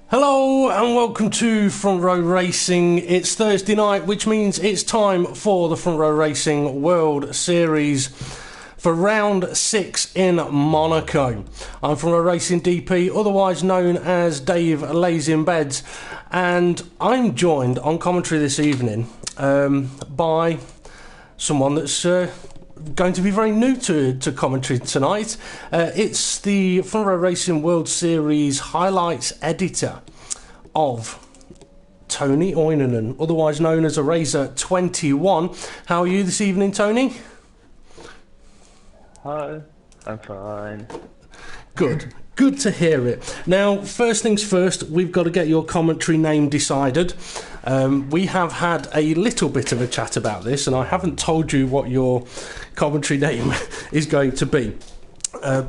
Hello and welcome to Front Row Racing. It's Thursday night, which means it's time for the Front Row Racing World Series for round 6 in Monaco. I'm Front Row Racing DP, otherwise known as Dave Lays in Beds, and I'm joined on commentary this evening by someone that's going to be very new to commentary tonight. It's the Front Row Racing World Series highlights editor of Tony Oinonen, otherwise known as Eraser21. How are you this evening, Tony? Hi, I'm fine. Good to hear it. Now, first things first, we've got to get your commentary name decided. We have had a little bit of a chat about this, and I haven't told you what your commentary name is going to be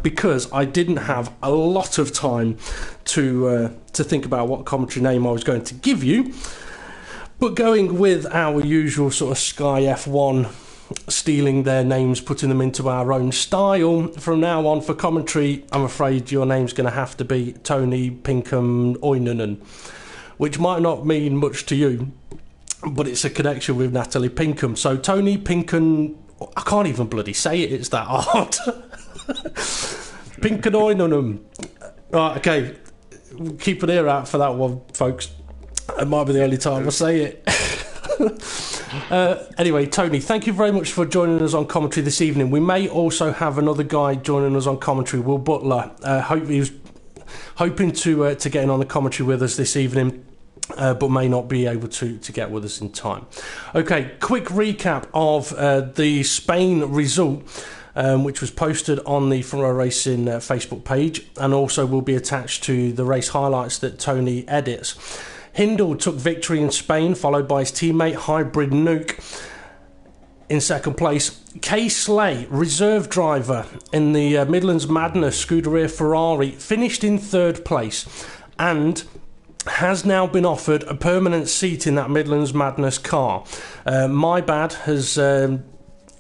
because I didn't have a lot of time to think about what commentary name I was going to give you. But going with our usual sort of Sky F1, stealing their names, putting them into our own style, from now on for commentary, I'm afraid your name's going to have to be Tony Pinkham Oinonen, which might not mean much to you, but it's a connection with Natalie Pinkham. So Tony Pinkham, I can't even bloody say it, it's that hard. Pinkham Oinonen. Right, okay, keep an ear out for that one, folks. It might be the only time I say it. Anyway, Tony, thank you very much for joining us on commentary this evening. We may also have another guy joining us on commentary, Will Butler. He was hoping to get in on the commentary with us this evening, but may not be able to get with us in time. Okay, quick recap of the Spain result, which was posted on the Front Row Racing Facebook page, and also will be attached to the race highlights that Tony edits. Hindle took victory in Spain, followed by his teammate Hybrid Nuke in second place. Kay Slay, reserve driver in the Midlands Madness Scuderia Ferrari, finished in third place and has now been offered a permanent seat in that Midlands Madness car. My bad has...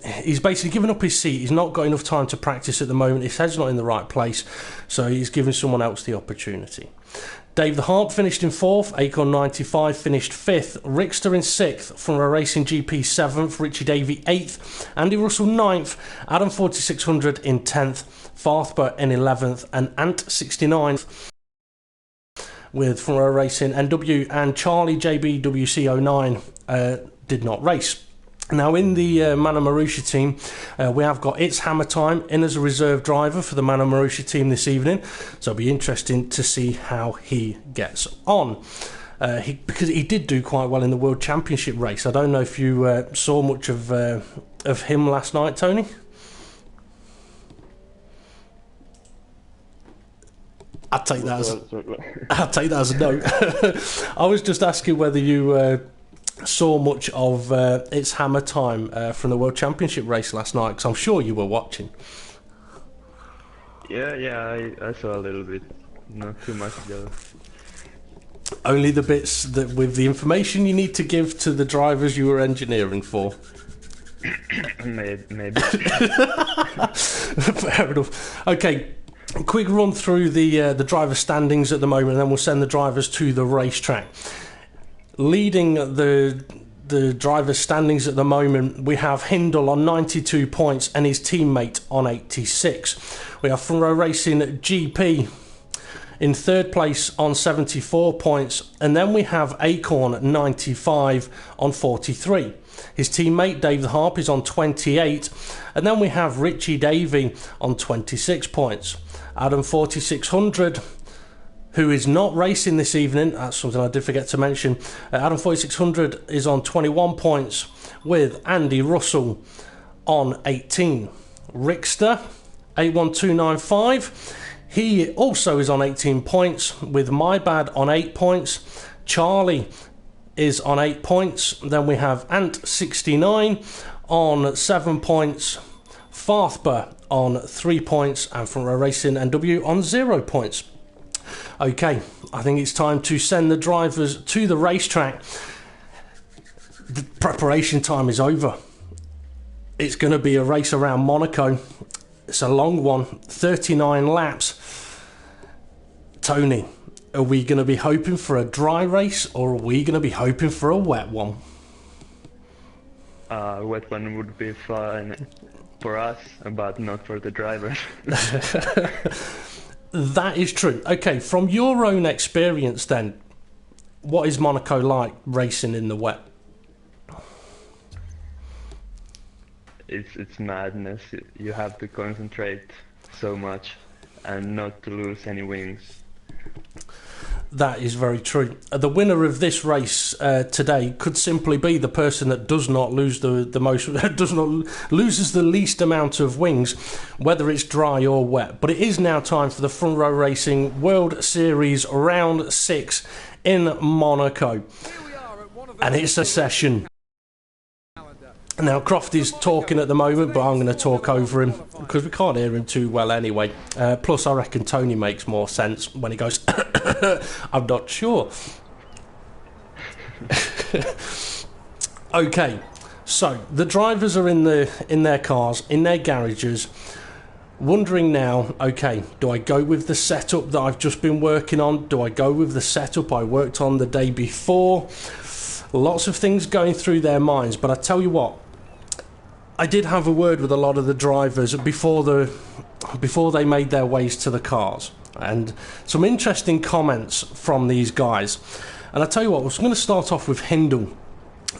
he's basically given up his seat. He's not got enough time to practice at the moment. His head's not in the right place, so he's giving someone else the opportunity. Dave the Harp finished in 4th, Acorn 95 finished 5th, Rickster in 6th, from a Racing GP 7th, Richie Davey 8th, Andy Russell 9th, Adam 4600 in 10th, Farthber in 11th, and Ant 69th, with From a Racing NW, and Charlie JB WC09 did not race. Now, in the Mana Marussia team, we have got It's Hammer Time in as a reserve driver for the Mana Marussia team this evening. So it'll be interesting to see how he gets on. Because he did do quite well in the World Championship race. I don't know if you saw much of him last night, Tony? I'll take that as a no. I was just asking whether you... saw much of It's Hammer Time from the World Championship race last night, because I'm sure you were watching. Yeah, I saw a little bit, not too much though. Only the bits that with the information you need to give to the drivers you were engineering for. Maybe. Fair enough. Okay, quick run through the driver standings at the moment, and then we'll send the drivers to the racetrack. Leading the drivers' standings at the moment, we have Hindle on 92 points and his teammate on 86. We have Front Row Racing GP in third place on 74 points, and then we have Acorn 95 on 43. His teammate Dave the Harp is on 28, and then we have Richie Davey on 26 points. Adam 4600, who is not racing this evening, that's something I did forget to mention. Adam 4600 is on 21 points with Andy Russell on 18. Rickster 81295, he also is on 18 points with My Bad on 8 points. Charlie is on 8 points. Then we have Ant 69 on 7 points. Farthber on 3 points, and Front Row Racing NW on 0 points. Okay, I think it's time to send the drivers to the racetrack. The preparation time is over. It's going to be a race around Monaco. It's a long one, 39 laps. Tony, Are we going to be hoping for a dry race, or are we going to be hoping for a wet one? Wet one would be fine for us, but not for the driver. That is true. Okay, from your own experience then, what is Monaco like racing in the wet? It's madness. You have to concentrate so much and not to lose any wings. That is very true. The winner of this race today could simply be the person that does not lose the most, loses the least amount of wings, whether it's dry or wet. But it is now time for the Front Row Racing World Series Round 6 in Monaco, and it's a session. Now, Croft is talking at the moment, but I'm going to talk over him because we can't hear him too well anyway. Plus, I reckon Tony makes more sense when he goes, I'm not sure. Okay, so the drivers are in their cars, in their garages, wondering now, okay, do I go with the setup that I've just been working on? Do I go with the setup I worked on the day before? Lots of things going through their minds, but I tell you what, I did have a word with a lot of the drivers before they made their ways to the cars, and some interesting comments from these guys. And I tell you what, I was going to start off with Hindle.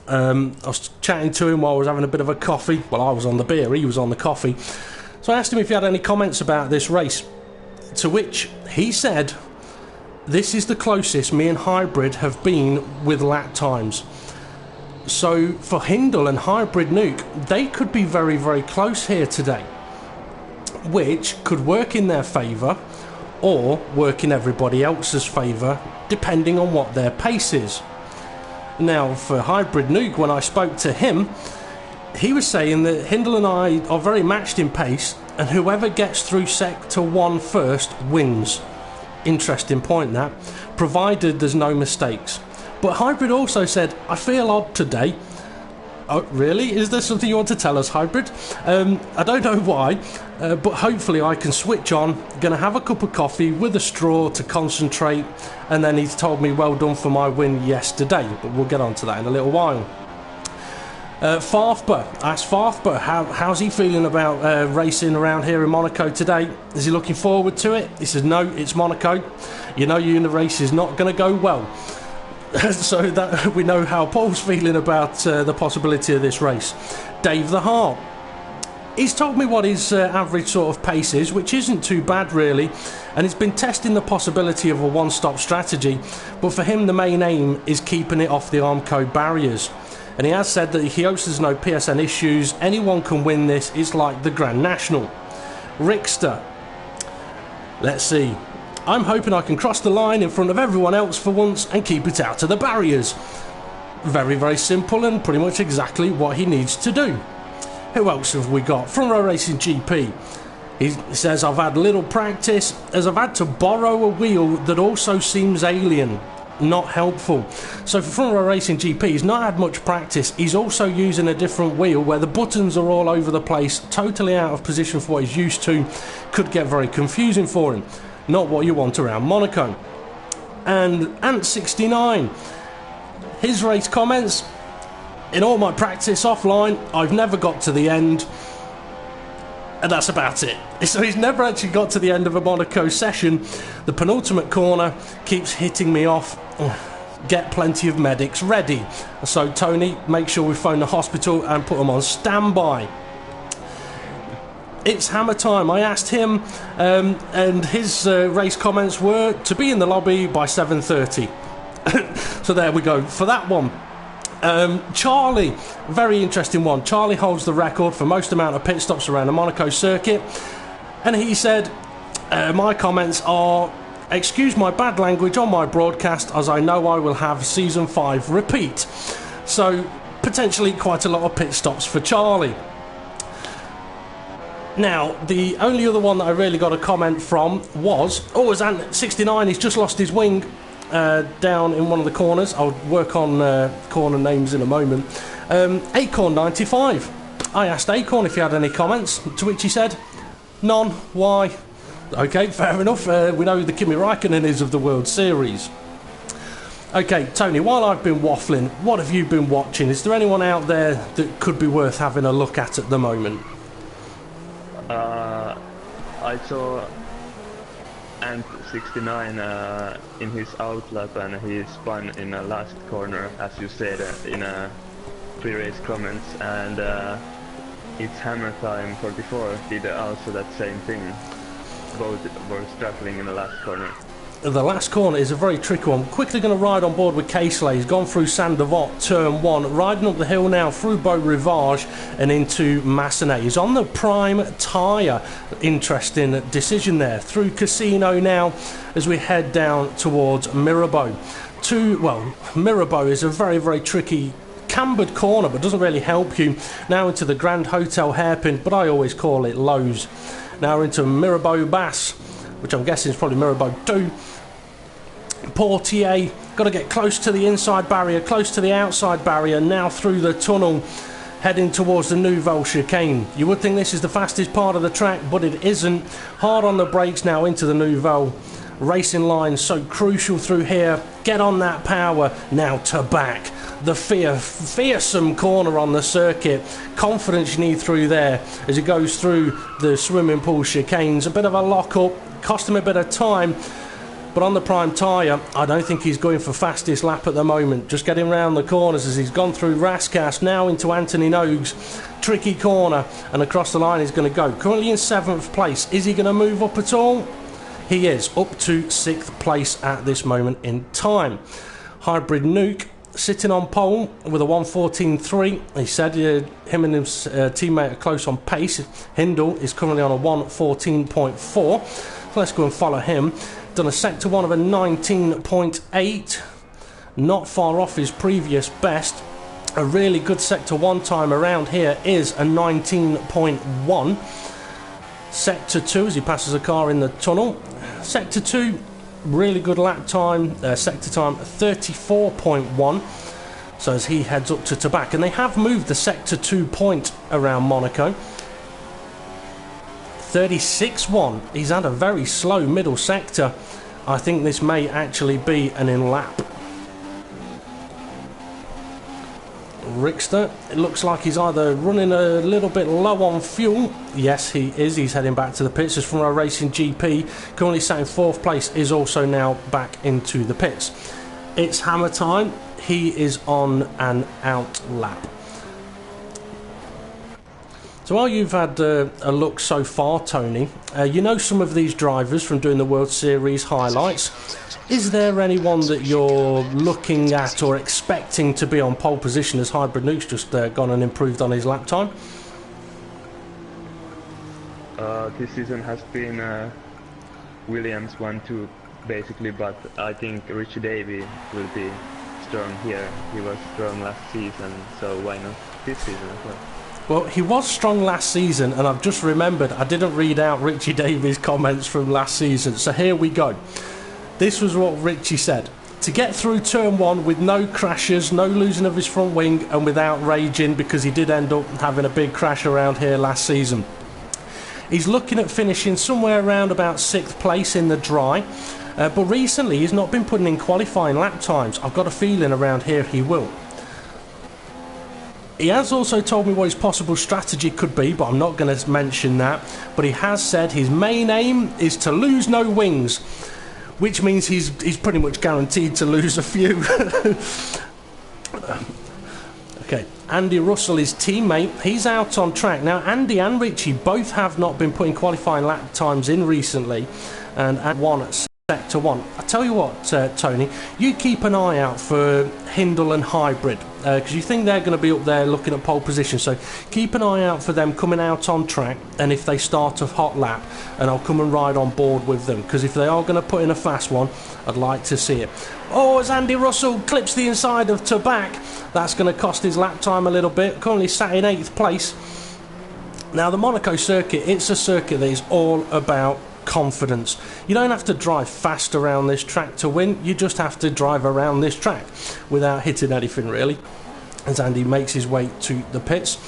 I was chatting to him while I was having a bit of a coffee. Well, I was on the beer, he was on the coffee. So I asked him if he had any comments about this race, to which he said, this is the closest me and Hybrid have been with lap times. So for Hindle and Hybrid Nuke, they could be very, very close here today, which could work in their favour or work in everybody else's favour, depending on what their pace is. Now, for Hybrid Nuke, when I spoke to him, he was saying that Hindle and I are very matched in pace, and whoever gets through Sector 1 first wins. Interesting point, that, provided there's no mistakes. But Hybrid also said, I feel odd today. Oh, really? Is there something you want to tell us, Hybrid? I don't know why, but hopefully I can switch on. Gonna have a cup of coffee with a straw to concentrate, and then he's told me well done for my win yesterday, but we'll get on to that in a little while. Farthber, I asked Farthber how's he feeling about racing around here in Monaco today. Is he looking forward to it? He says, no, it's Monaco. You know, the race is not going to go well. So that we know how Paul's feeling about the possibility of this race. Dave the Heart, he's told me what his average sort of pace is, which isn't too bad really, and he's been testing the possibility of a one-stop strategy, but for him the main aim is keeping it off the Armco barriers. And he has said that he hopes there's no PSN issues, anyone can win this, it's like the Grand National. Rickster, let's see, I'm hoping I can cross the line in front of everyone else for once and keep it out of the barriers. Very, very simple and pretty much exactly what he needs to do. Who else have we got? Front Row Racing GP. He says, I've had little practice as I've had to borrow a wheel that also seems alien. Not helpful. So for Front Row Racing GP, he's not had much practice. He's also using a different wheel where the buttons are all over the place, totally out of position for what he's used to. Could get very confusing for him. Not what you want around Monaco. And Ant69, his race comments, in all my practice offline, I've never got to the end, and that's about it. So he's never actually got to the end of a Monaco session. The penultimate corner keeps hitting me off. Get plenty of medics ready. So Tony, make sure we phone the hospital and put them on standby. It's hammer time. I asked him, and his race comments were to be in the lobby by 7:30. So there we go for that one. Charlie, very interesting one. Charlie holds the record for most amount of pit stops around the Monaco circuit, and he said, my comments are, excuse my bad language on my broadcast, as I know I will have season 5 repeat. So potentially quite a lot of pit stops for Charlie. Now, the only other one that I really got a comment from was Ant69. He's just lost his wing down in one of the corners. I'll work on corner names in a moment. Acorn95. I asked Acorn if he had any comments, to which he said, none. Why? Okay, fair enough. We know who the Kimi Raikkonen is of the World Series. Okay, Tony, while I've been waffling, what have you been watching? Is there anyone out there that could be worth having a look at the moment? I saw Ant69 in his outlap, and he spun in the last corner, as you said in pre-race comments, and it's Hammer Time 44 did also that same thing. Both were struggling in the last corner. The last corner is a very tricky one. Quickly going to ride on board with Casely. He's gone through Saint-Devot, turn 1, riding up the hill now through Beau Rivage and into Massenet. He's on the prime tyre. Interesting decision there. Through Casino now as we head down towards Mirabeau. Mirabeau is a very, very tricky cambered corner, but doesn't really help you. Now into the Grand Hotel hairpin, but I always call it Lowe's. Now into Mirabeau Basse, which I'm guessing is probably Mirabeau 2. Portier, got to get close to the inside barrier, close to the outside barrier, now through the tunnel, heading towards the Nouvelle chicane. You would think this is the fastest part of the track, but it isn't. Hard on the brakes now into the Nouvelle. Racing line so crucial through here. Get on that power, now to back. The fearsome corner on the circuit. Confidence you need through there as it goes through the swimming pool chicanes. A bit of a lock-up, cost him a bit of time. But on the prime tyre, I don't think he's going for fastest lap at the moment. Just getting round the corners as he's gone through Rascasse, now into Anthony Nogues. Tricky corner, and across the line he's going to go. Currently in 7th place. Is he going to move up at all? He is, up to 6th place at this moment in time. Hybrid Nuke sitting on pole with a 1:14.3. He said him and his teammate are close on pace. Hindle is currently on a 1:14.4. So let's go and follow him. Done a sector 1 of a 19.8. Not far off his previous best. A really good sector 1 time around here is a 19.1. Sector 2 as he passes a car in the tunnel. Sector 2, really good lap time. Sector time 34.1. So as he heads up to Tabac, and they have moved the sector 2 point around Monaco. 36.1. He's had a very slow middle sector. I think this may actually be an in-lap. Rickster, it looks like he's either running a little bit low on fuel. Yes, he is. He's heading back to the pits. As from our Racing GP, currently sat in 4th place, is also now back into the pits. It's Hammer time. He is on an out lap. So while you've had a look so far, Tony, you know some of these drivers from doing the World Series highlights. Is there anyone that you're looking at or expecting to be on pole position as Hybrid Nuke's just gone and improved on his lap time? This season has been Williams 1-2 basically, but I think Richie Davey will be strong here. He was strong last season, so why not this season as well? Well, he was strong last season, and I've just remembered I didn't read out Richie Davies' comments from last season, so here we go. This was what Richie said. To get through turn 1 with no crashes, no losing of his front wing, and without raging, because he did end up having a big crash around here last season. He's looking at finishing somewhere around about 6th place in the dry, but recently he's not been putting in qualifying lap times. I've got a feeling around here he will. He has also told me what his possible strategy could be, but I'm not going to mention that. But he has said his main aim is to lose no wings, which means he's pretty much guaranteed to lose a few. Okay, Andy Russell, his teammate, he's out on track. Now, Andy and Richie both have not been putting qualifying lap times in recently, and one at sector 1. I tell you what, Tony, you keep an eye out for Hindle and Hybrid, because you think they're going to be up there looking at pole position, so keep an eye out for them coming out on track, and if they start a hot lap, and I'll come and ride on board with them, because if they are going to put in a fast one, I'd like to see it. Oh, as Andy Russell clips the inside of Tabac, that's going to cost his lap time a little bit. Currently sat in 8th place. Now, the Monaco circuit, it's a circuit that is all about confidence. You don't have to drive fast around this track to win, you just have to drive around this track without hitting anything, really. As Andy makes his way to the pits,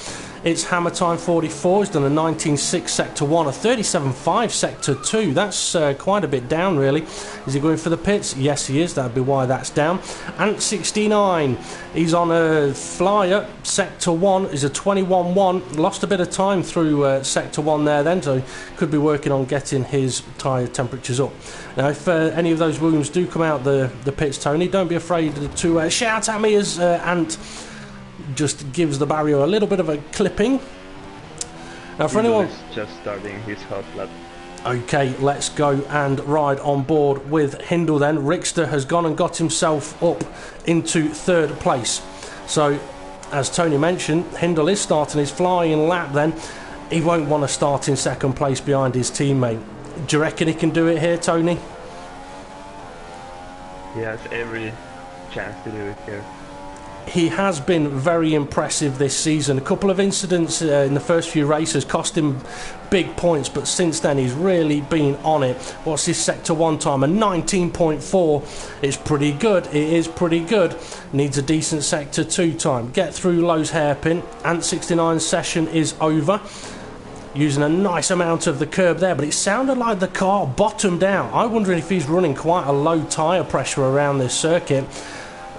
it's Hammer Time 44. He's done a 19.6 Sector 1, a 37.5 Sector 2. That's quite a bit down, really. Is he going for the pits? Yes, he is. That'd be why that's down. Ant 69, he's on a flyer. Sector 1 is a 21.1. Lost a bit of time through Sector 1 there then, so could be working on getting his tyre temperatures up. Now, if any of those Williams do come out the pits, Tony, don't be afraid to shout at me as Ant just gives the barrier a little bit of a clipping. Now, for anyone just starting his hot lap. Okay, let's go and ride on board with Hindle then. Rickster has gone and got himself up into third place. So, as Tony mentioned, Hindle is starting his flying lap then. He won't want to start in second place behind his teammate. Do you reckon he can do it here, Tony? He has every chance to do it here. He has been very impressive this season. A couple of incidents in the first few races cost him big points, but since then he's really been on it. What's his Sector 1 time? A 19.4. It's pretty good. It is pretty good. Needs a decent Sector 2 time. Get through Lowe's hairpin. Ant 69's session is over. Using a nice amount of the curb there, but it sounded like the car bottomed out. I'm wondering if he's running quite a low tyre pressure around this circuit.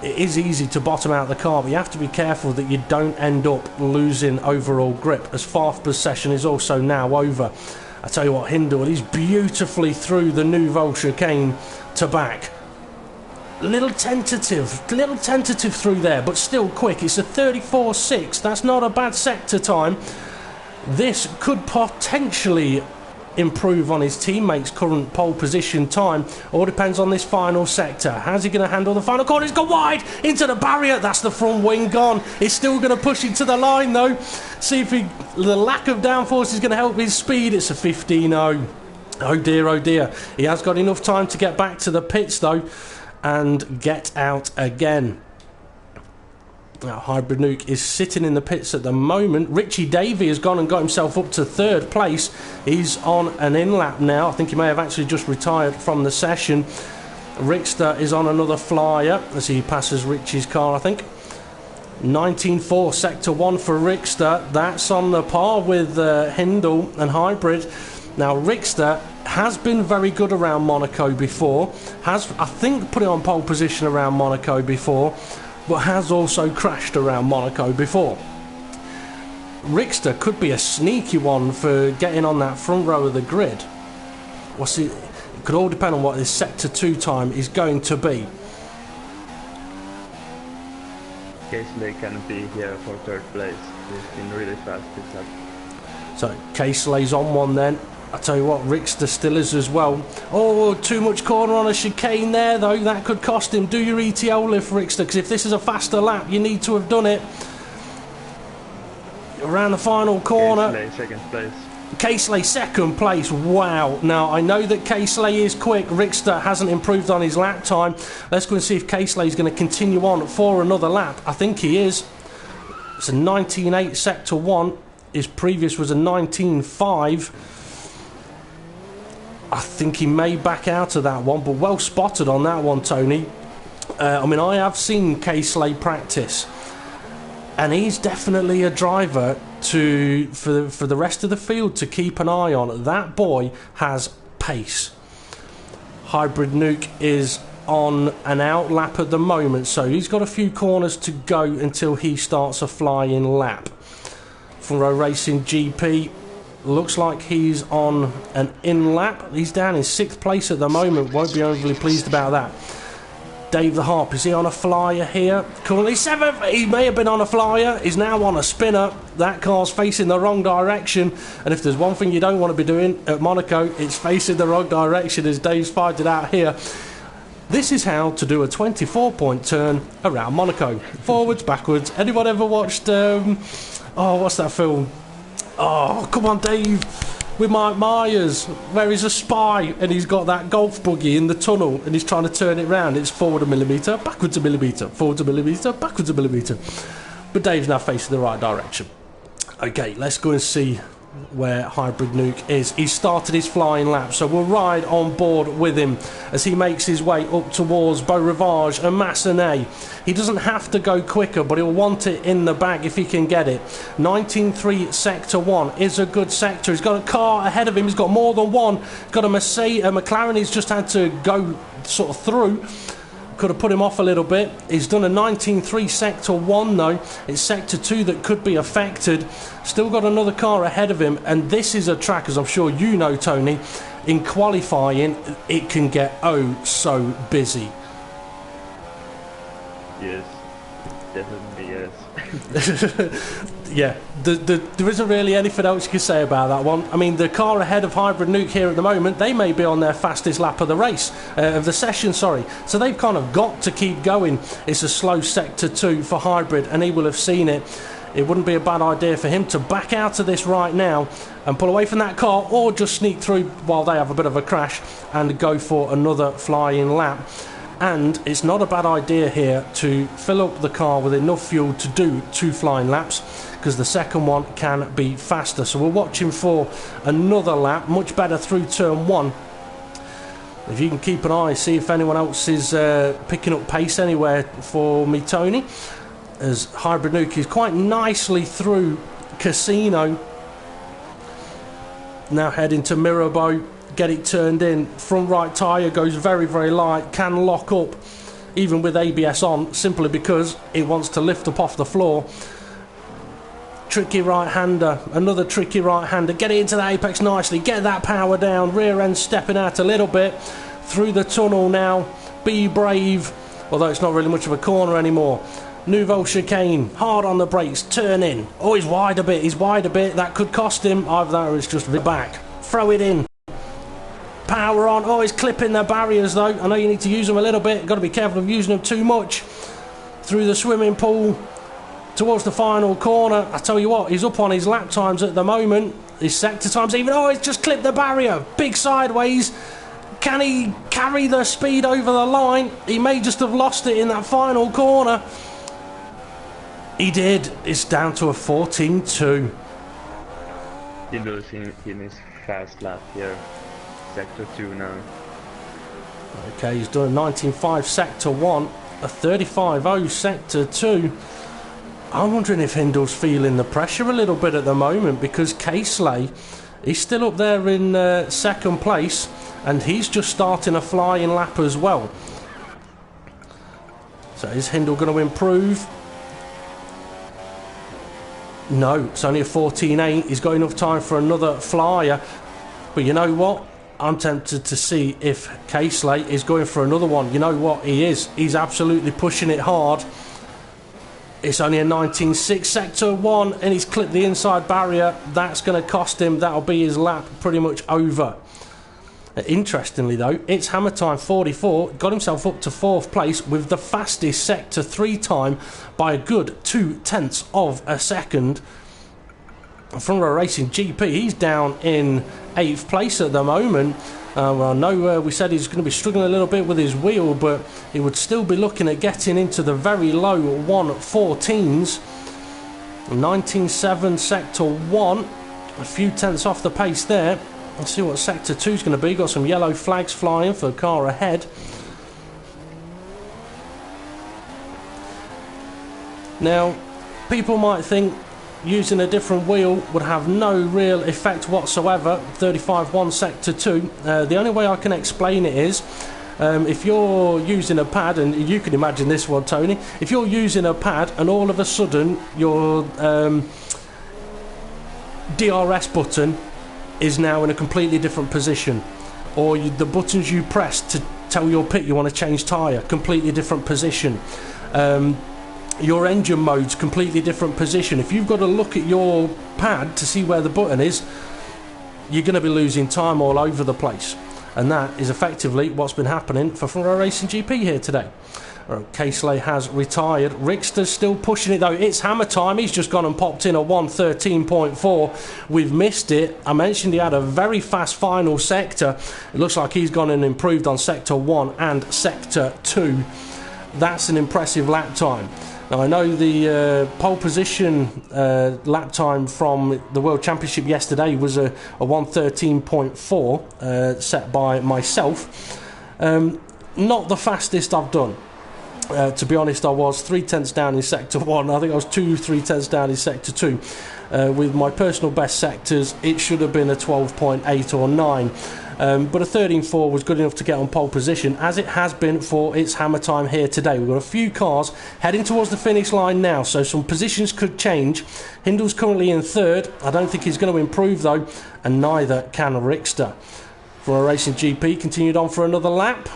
It is easy to bottom out the car, but you have to be careful that you don't end up losing overall grip, as Farfber's session is also now over. I tell you what, Hindle, he's beautifully through the Nouveau chicane to back. Little tentative through there, but still quick. It's a 34.6. That's not a bad sector time. This could potentially improve on his teammate's current pole position time. All depends on this final sector. How's he going to handle the final corner? He's gone wide into the barrier. That's the front wing gone. He's still going to push it to the line though. See if the lack of downforce is going to help his speed. It's a 15.0. Oh dear, oh dear. He has got enough time to get back to the pits though and get out again. Now, Hybrid Nuke is sitting in the pits at the moment. Richie Davey has gone and got himself up to third place. He's on an in-lap now. I think he may have actually just retired from the session. Rickster is on another flyer as he passes Richie's car, I think. 19.4 Sector 1 for Rickster. That's on the par with Hindle and Hybrid. Now, Rickster has been very good around Monaco before. Has, I think, put it on pole position around Monaco before, but has also crashed around Monaco before. Rickster could be a sneaky one for getting on that front row of the grid. It could all depend on what his Sector 2 time is going to be. Casely can be here for third place. He's been really fast this lap. So Casely's on one then. I tell you what, Rickster still is as well. Oh, too much corner on a chicane there though. That could cost him. Do your ETO lift, Rickster, because if this is a faster lap, you need to have done it. Around the final corner. Casely, second place. Casely, second place. Wow. Now, I know that Casely is quick. Rickster hasn't improved on his lap time. Let's go and see if Casely is going to continue on for another lap. I think he is. It's a 19.8 Sector 1. His previous was a 19.5. I think he may back out of that one, but well spotted on that one, Tony. I mean, I have seen Casely practice, and he's definitely a driver for the rest of the field to keep an eye on. That boy has pace. Hybrid Nuke is on an out lap at the moment, so he's got a few corners to go until he starts a flying lap. Front Row Racing GP looks like he's on an in lap. He's down in 6th place at the moment. Won't be overly pleased about that. Dave the Harp, is he on a flyer here? Currently 7th. He may have been on a flyer. He's now on a spinner. That car's facing the wrong direction. And if there's one thing you don't want to be doing at Monaco, it's facing the wrong direction, as Dave's pointed out here. This is how to do a 24-point turn around Monaco. Forwards, backwards. Anyone ever watched, what's that film? Oh, come on, Dave. With Mike Myers, where he's a spy and he's got that golf buggy in the tunnel and he's trying to turn it round. It's forward a millimetre, backwards a millimetre, forwards a millimetre, backwards a millimetre. But Dave's now facing the right direction. Okay, let's go and see where Hybrid Nuke is. He started his flying lap, so we'll ride on board with him as he makes his way up towards Beau Rivage and Massenet. He doesn't have to go quicker, but he'll want it in the bag if he can get it. 19.3 Sector 1 is a good sector. He's got a car ahead of him. He's got more than one. Got a Mercedes, a McLaren. He's just had to go sort of through. Could have put him off a little bit. He's done a 19.3 Sector 1 though. It's Sector 2 that could be affected. Still got another car ahead of him, and this is a track, as I'm sure you know, Tony, in qualifying it can get oh so busy. Yes, definitely yes. Yeah, there isn't really anything else you can say about that one. I mean, the car ahead of Hybrid Nuke here at the moment, they may be on their fastest lap of the race, of the session, sorry. So they've kind of got to keep going. It's a slow Sector 2 for Hybrid, and he will have seen it. It wouldn't be a bad idea for him to back out of this right now and pull away from that car, or just sneak through while they have a bit of a crash and go for another flying lap. And it's not a bad idea here to fill up the car with enough fuel to do 2 flying laps, because the second one can be faster. So we're watching for another lap, much better through turn 1. If you can keep an eye, see if anyone else is picking up pace anywhere for me, Tony, as Hybrid Nuke is quite nicely through Casino. Now heading to Mirabeau. Get it turned in. Front right tyre goes very, very light. Can lock up even with ABS on, simply because it wants to lift up off the floor. Tricky right-hander. Another tricky right-hander. Get it into the apex nicely. Get that power down. Rear end stepping out a little bit. Through the tunnel now. Be brave. Although it's not really much of a corner anymore. Nouveau chicane. Hard on the brakes. Turn in. Oh, he's wide a bit. He's wide a bit. That could cost him. Either that or it's just the back. Throw it in. Power on. Oh, he's clipping the barriers though. I know you need to use them a little bit. Got to be careful of using them too much. Through the swimming pool towards the final corner. I tell you what, he's up on his lap times at the moment. His sector times even. Oh, he's just clipped the barrier. Big sideways. Can he carry the speed over the line? He may just have lost it in that final corner. He did. It's down to a 14.2. He losing in his fast lap here. Sector 2 now. Okay, he's done a 19.5 Sector 1, a 35.0 Sector 2. I'm wondering if Hindle's feeling the pressure a little bit at the moment, because Casely, he's still up there in second place, and he's just starting a flying lap as well. So is Hindle going to improve? No, it's only a 14.8. He's got enough time for another flyer. But you know what? I'm tempted to see if Casely is going for another one. You know what? He is. He's absolutely pushing it hard. It's only a 19.6 Sector 1, and he's clipped the inside barrier. That's going to cost him. That'll be his lap pretty much over. Interestingly though, it's Hammer Time 44. Got himself up to 4th place with the fastest Sector 3 time by a good 0.2 of a second. Front Row Racing GP, he's down in 8th place at the moment. Well, I know we said he's going to be struggling a little bit with his wheel, but he would still be looking at getting into the very low 1.14s. 19.7 Sector 1, a few tenths off the pace there. Let's see what Sector 2 is going to be. Got some yellow flags flying for the car ahead. Now, people might think using a different wheel would have no real effect whatsoever. 35.1 Sector 2. The only way I can explain it is if you're using a pad, and you can imagine this one, Tony, if you're using a pad and all of a sudden your DRS button is now in a completely different position, or the buttons you press to tell your pit you want to change tyre, completely different position. Your engine mode's completely different position. If you've got to look at your pad to see where the button is, you're going to be losing time all over the place. And that is effectively what's been happening for Front Row Racing GP here today. Casely has retired. Rickster's still pushing it though. It's Hammer Time. He's just gone and popped in a 1:13.4. We've missed it. I mentioned he had a very fast final sector. It looks like he's gone and improved on Sector 1 and Sector 2. That's an impressive lap time. Now I know the pole position lap time from the World Championship yesterday was a 1:13.4 set by myself. Not the fastest I've done. To be honest, I was 3/10 down in Sector 1. I think I was 3/10 down in Sector 2. With my personal best sectors, it should have been a 12.8 or 9. But a 13.4 was good enough to get on pole position, as it has been for its hammer time here today. We've got a few cars heading towards the finish line now, so some positions could change. Hindle's currently in third. I don't think he's going to improve, though, and neither can Rickster. From a Racing GP, continued on for another lap.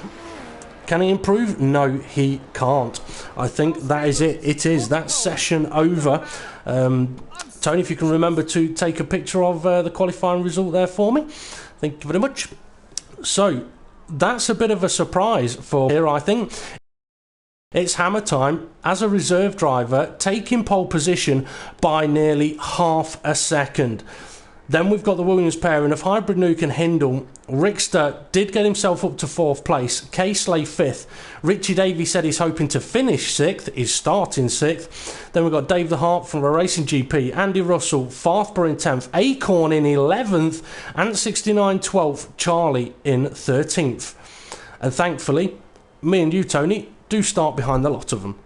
Can he improve? No, he can't. I think that is it. It is. That session over. Tony, if you can remember to take a picture of the qualifying result there for me. Thank you very much. So, that's a bit of a surprise for here, I think. It's hammer time as a reserve driver, taking pole position by nearly half a second. Then we've got the Williams pairing of Hybrid Nuke and Hindle. Rickster did get himself up to 4th place. Casely 5th. Richie Davey said he's hoping to finish 6th. He's starting 6th. Then we've got Dave the Hart from a Racing GP. Andy Russell, Farthborough in 10th. Acorn in 11th. And 69 12th. Charlie in 13th. And thankfully, me and you, Tony, do start behind the lot of them.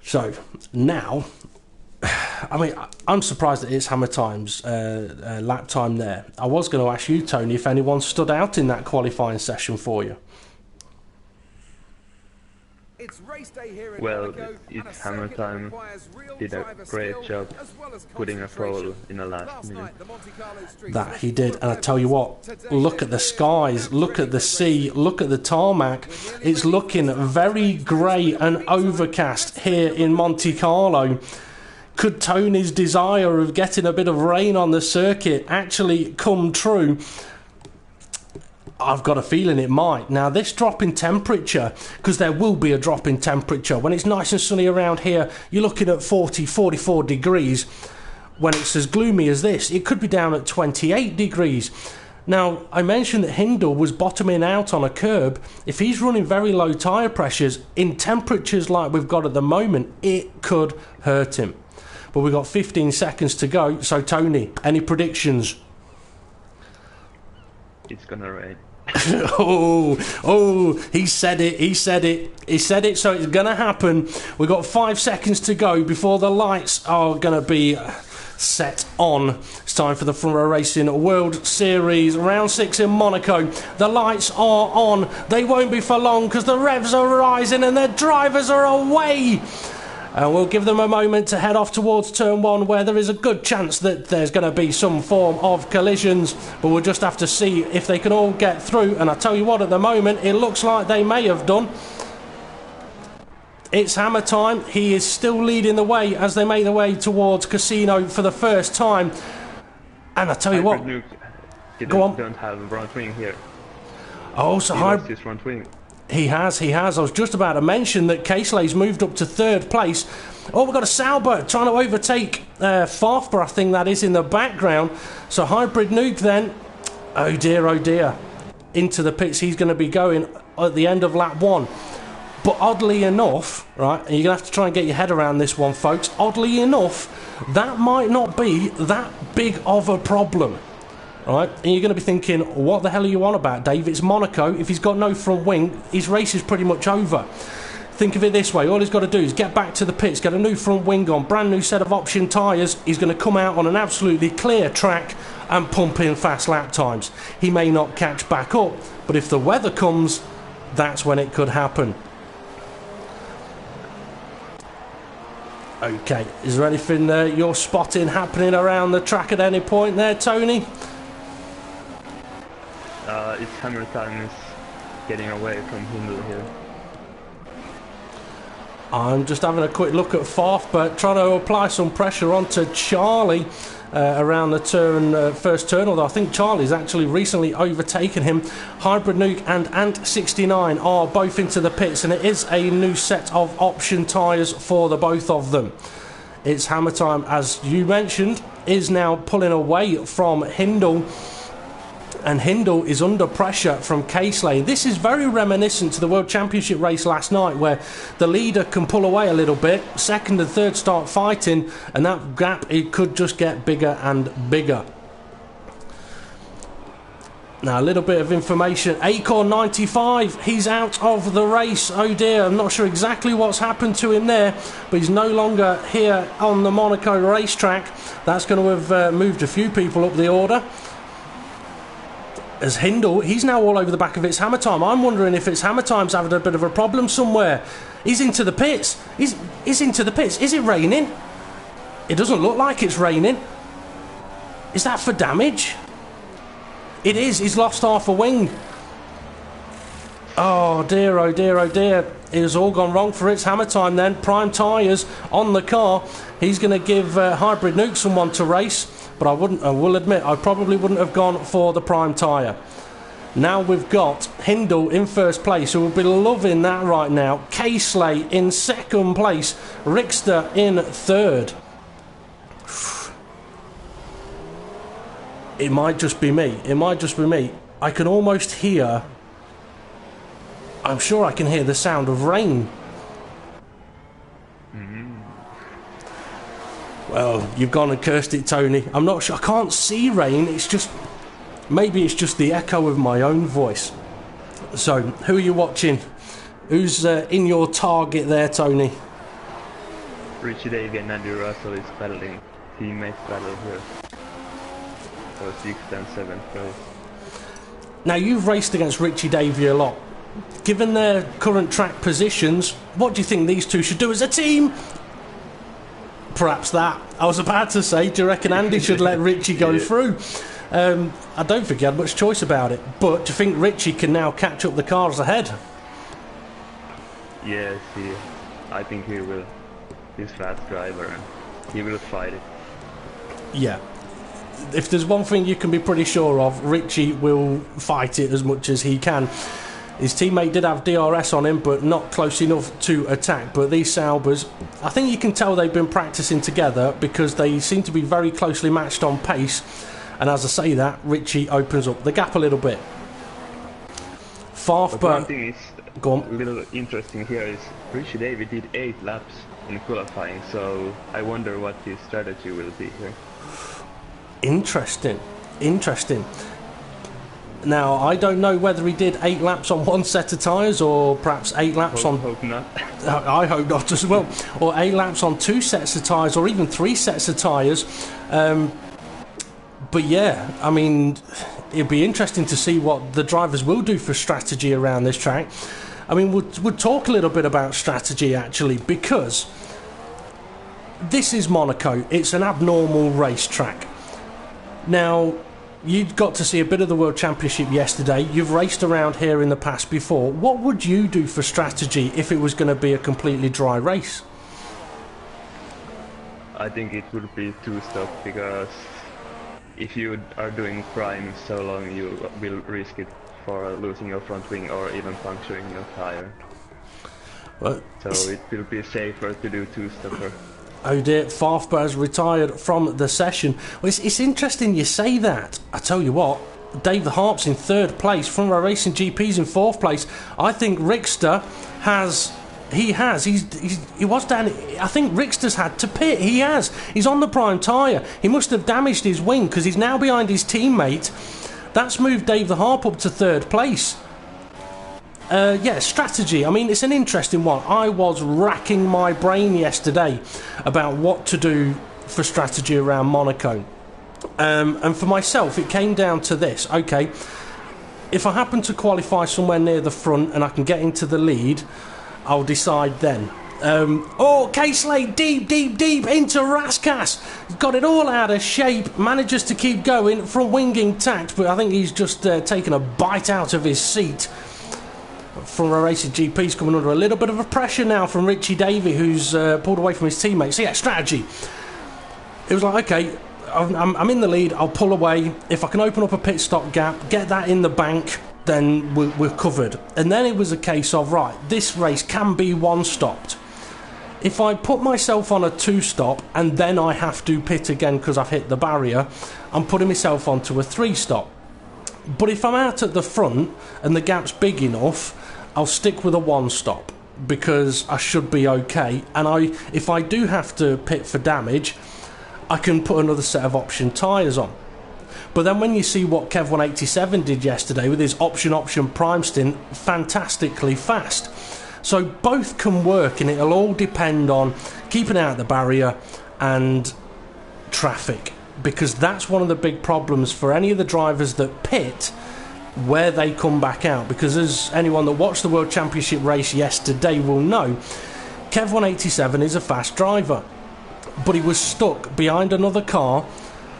So, now... I mean, I'm surprised that it's hammer time's lap time there. I was going to ask you, Tony, if anyone stood out in that qualifying session for you. Well, it's hammer time did a great job putting a pole in the last minute. That he did, and I tell you what, look at the skies, look at the sea, look at the tarmac. It's looking very grey and overcast here in Monte Carlo. Could Tony's desire of getting a bit of rain on the circuit actually come true? I've got a feeling it might. Now, this drop in temperature, because there will be a drop in temperature. When it's nice and sunny around here, you're looking at 40, 44 degrees. When it's as gloomy as this, it could be down at 28 degrees. Now, I mentioned that Hindle was bottoming out on a curb. If he's running very low tyre pressures, in temperatures like we've got at the moment, it could hurt him. But we've got 15 seconds to go. So, Tony, any predictions? It's gonna rain. He said it, so it's gonna happen. We've got 5 seconds to go before the lights are gonna be set on. It's time for the Front Row Racing World Series Round 6 in Monaco. The lights are on. They won't be for long because the revs are rising and the drivers are away. And we'll give them a moment to head off towards turn 1, where there is a good chance that there's going to be some form of collisions, but we'll just have to see if they can all get through. And I tell you what, at the moment it looks like they may have done. It's hammer time. He is still leading the way as they make their way towards Casino for the first time. And I tell you what, go on. Don't have a front wing here. Oh, so his front wing. He has. I was just about to mention that Casely's moved up to 3rd place. Oh, we've got a Sauber trying to overtake Farthborough, I think that is, in the background. So Hybrid Nuke then, oh dear, into the pits he's going to be going at the end of lap 1. But oddly enough, right, and you're going to have to try and get your head around this one, folks, oddly enough, that might not be that big of a problem. Right, and you're going to be thinking, what the hell are you on about, Dave? It's Monaco. If he's got no front wing, his race is pretty much over. Think of it this way, all he's got to do is get back to the pits, get a new front wing on, brand new set of option tyres. He's going to come out on an absolutely clear track and pump in fast lap times. He may not catch back up, but if the weather comes, that's when it could happen. Okay, is there anything you're spotting happening around the track at any point there, Tony? It's hammer time is getting away from Hindle here. I'm just having a quick look at Farth, but trying to apply some pressure onto Charlie around the first turn, although I think Charlie's actually recently overtaken him. Hybrid Nuke and Ant69 are both into the pits, and it is a new set of option tyres for the both of them. It's hammer time, as you mentioned, is now pulling away from Hindle. and Hindle is under pressure from Casely. This is very reminiscent to the World Championship race last night, where the leader can pull away a little bit, second and third start fighting, and that gap, it could just get bigger and bigger. Now, a little bit of information. Acorn 95, he's out of the race. Oh dear, I'm not sure exactly what's happened to him there, but he's no longer here on the Monaco racetrack. That's going to have moved a few people up the order. As Hindle, he's now all over the back of It's Hammer Time. I'm wondering if It's Hammer Time's having a bit of a problem somewhere. He's into the pits. He's into the pits. Is it raining? It doesn't look like it's raining. Is that for damage? It is. He's lost half a wing. Oh dear, oh dear, oh dear. It has all gone wrong for It's Hammer Time then. Prime tyres on the car. He's going to give Hybrid Nuke someone to race. But I will admit, I probably wouldn't have gone for the prime tyre. Now we've got Hindle in first place, who will be loving that right now. Casely in second place. Rickster in third. It might just be me. It might just be me. I can almost hear... I'm sure I can hear the sound of rain. Well, you've gone and cursed it, Tony. I'm not sure. I can't see rain. It's just... Maybe it's just the echo of my own voice. So, who are you watching? Who's in your target there, Tony? Richie Davey and Andrew Russell is battling. Teammates battle here. So 6th and 7th place. Now, you've raced against Richie Davey a lot. Given their current track positions, what do you think these two should do as a team? Perhaps that. I was about to say, do you reckon Andy should let Richie go through? I don't think he had much choice about it. But do you think Richie can now catch up the cars ahead? Yes, I think he will. He's a fast driver and he will fight it. Yeah. If there's one thing you can be pretty sure of, Richie will fight it as much as he can. His teammate did have DRS on him, but not close enough to attack. But these Saubers, I think you can tell they've been practicing together because they seem to be very closely matched on pace. And as I say that, Richie opens up the gap a little bit. But one thing is go on. A little interesting here is Richie Davey did 8 laps in qualifying, so I wonder what his strategy will be here. Interesting. Now, I don't know whether he did 8 laps on one set of tyres or perhaps 8 laps on... Hope not. I hope not as well. Or 8 laps on 2 sets of tyres or even 3 sets of tyres. But yeah, I mean, it'd be interesting to see what the drivers will do for strategy around this track. I mean, we'll talk a little bit about strategy actually, because this is Monaco. It's an abnormal racetrack. Now, you got to see a bit of the World Championship yesterday. You've raced around here in the past before. What would you do for strategy if it was going to be a completely dry race? I think it would be 2-stop, because if you are doing prime so long, you will risk it for losing your front wing or even puncturing your tire. Well, so it will be safer to do 2-stopper. Oh dear, Farfba has retired from the session. Well, it's interesting you say that. I tell you what, Dave the Harp's in 3rd place, Front Row Racing GP's in 4th place. I think Rickster has... He was down... I think Rickster's had to pit. He has. He's on the prime tyre. He must have damaged his wing because he's now behind his teammate. That's moved Dave the Harp up to 3rd place. Yeah, strategy. I mean, it's an interesting one. I was racking my brain yesterday about what to do for strategy around Monaco. And for myself, it came down to this. Okay, if I happen to qualify somewhere near the front and I can get into the lead, I'll decide then. Casely, deep into Raskas. Got it all out of shape. Manages to keep going from wing intact, but I think he's just taken a bite out of his seat. From a Racing GP's coming under a little bit of a pressure now from Richie Davey, who's pulled away from his teammates. So yeah, strategy. It was like, okay, I'm in the lead, I'll pull away. If I can open up a pit stop gap, get that in the bank, then we're covered. And then it was a case of, right, this race can be 1-stopped. If I put myself on a 2-stop and then I have to pit again because I've hit the barrier, I'm putting myself onto a 3-stop. But if I'm out at the front and the gap's big enough, I'll stick with a one-stop because I should be okay. And if I do have to pit for damage, I can put another set of option tyres on. But then when you see what Kev 187 did yesterday with his option prime stint, fantastically fast. So both can work, and it'll all depend on keeping out the barrier and traffic, because that's one of the big problems for any of the drivers that pit where they come back out. Because as anyone that watched the World Championship race yesterday will know, Kev 187 is a fast driver, but he was stuck behind another car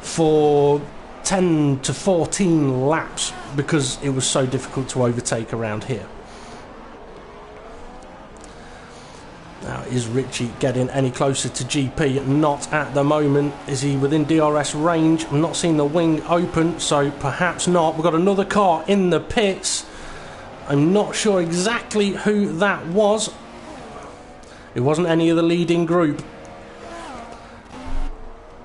for 10 to 14 laps because it was so difficult to overtake around here. Now, is Richie getting any closer to GP? Not at the moment. Is he within DRS range? I'm not seeing the wing open, so perhaps not. We've got another car in the pits. I'm not sure exactly who that was. It wasn't any of the leading group.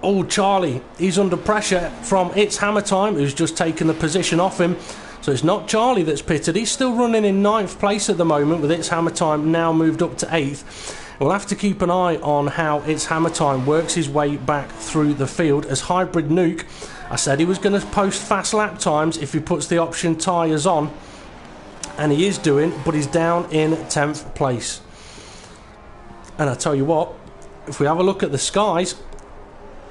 Oh, Charlie, he's under pressure from It's Hammer Time, who's just taken the position off him. So it's not Charlie that's pitted. He's still running in 9th place at the moment, with It's Hammer Time now moved up to 8th. We'll have to keep an eye on how It's Hammer Time works his way back through the field. As Hybrid Nuke, I said he was going to post fast lap times if he puts the option tyres on. And he is doing, but he's down in 10th place. And I tell you what, if we have a look at the skies,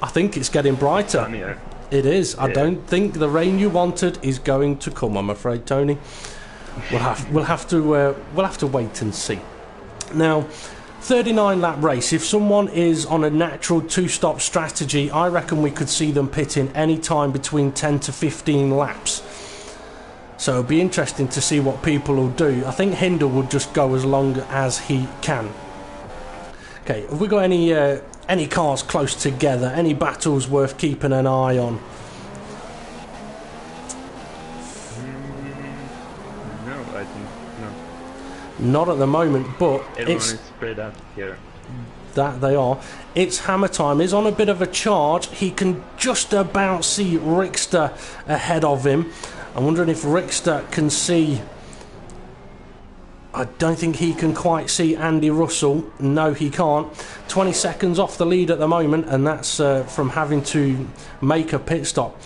I think it's getting brighter. Sunnier. It is. Yeah. I don't think the rain you wanted is going to come, I'm afraid, Tony. We'll have to wait and see. Now, 39 lap race. If someone is on a natural two-stop strategy, I reckon we could see them pitting any time between 10 to 15 laps. So it'll be interesting to see what people will do. I think Hinder will just go as long as he can. Okay, have we got any cars close together? Any battles worth keeping an eye on? No, I think no. Not at the moment, but Everyone is spread out here. That they are. It's Hammer Time is on a bit of a charge. He can just about see Rickster ahead of him. I'm wondering if Rickster can see. I don't think he can quite see Andy Russell. No, he can't. 20 seconds off the lead at the moment, and that's from having to make a pit stop.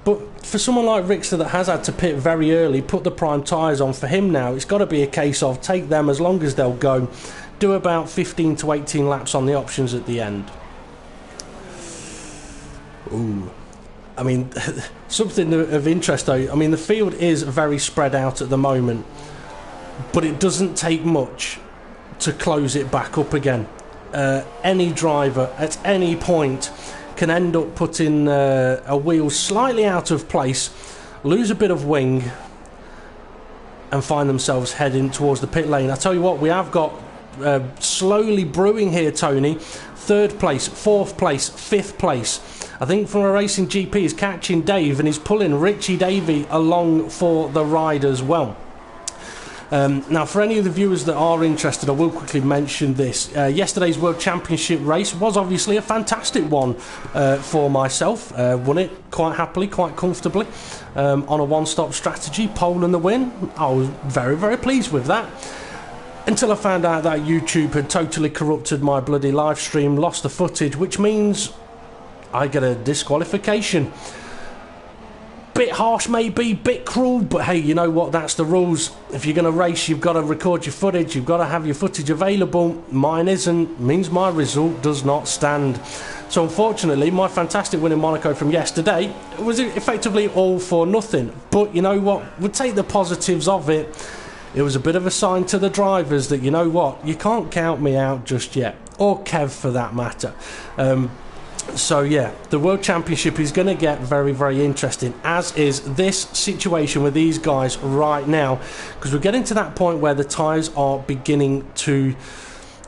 But for someone like Rickster that has had to pit very early, put the prime tyres on, for him now, it's got to be a case of take them as long as they'll go. Do about 15 to 18 laps on the options at the end. Ooh. I mean, something of interest though, I mean, the field is very spread out at the moment, but it doesn't take much to close it back up again. Any driver at any point can end up putting a wheel slightly out of place, lose a bit of wing, and find themselves heading towards the pit lane. I tell you what, we have got slowly brewing here, Tony. 3rd place, 4th place, 5th place. I think from a Racing GP is catching Dave and he's pulling Richie Davey along for the ride as well. Now, for any of the viewers that are interested, I will quickly mention this. Yesterday's World Championship race was obviously a fantastic one for myself. Won it quite happily, quite comfortably, on a one-stop strategy, pole and the win. I was very, very pleased with that. Until I found out that YouTube had totally corrupted my bloody live stream, lost the footage, which means I get a disqualification. Bit harsh maybe, bit cruel, but hey, you know what, that's the rules. If you're going to race, you've got to record your footage, you've got to have your footage available. Mine isn't, means my result does not stand. So unfortunately, my fantastic win in Monaco from yesterday was effectively all for nothing. But you know what, we'll take the positives of it. It was a bit of a sign to the drivers that, you know what, you can't count me out just yet, or Kev for that matter. So yeah, the World Championship is going to get very, very interesting, as is this situation with these guys right now, because we're getting to that point where the tyres are beginning to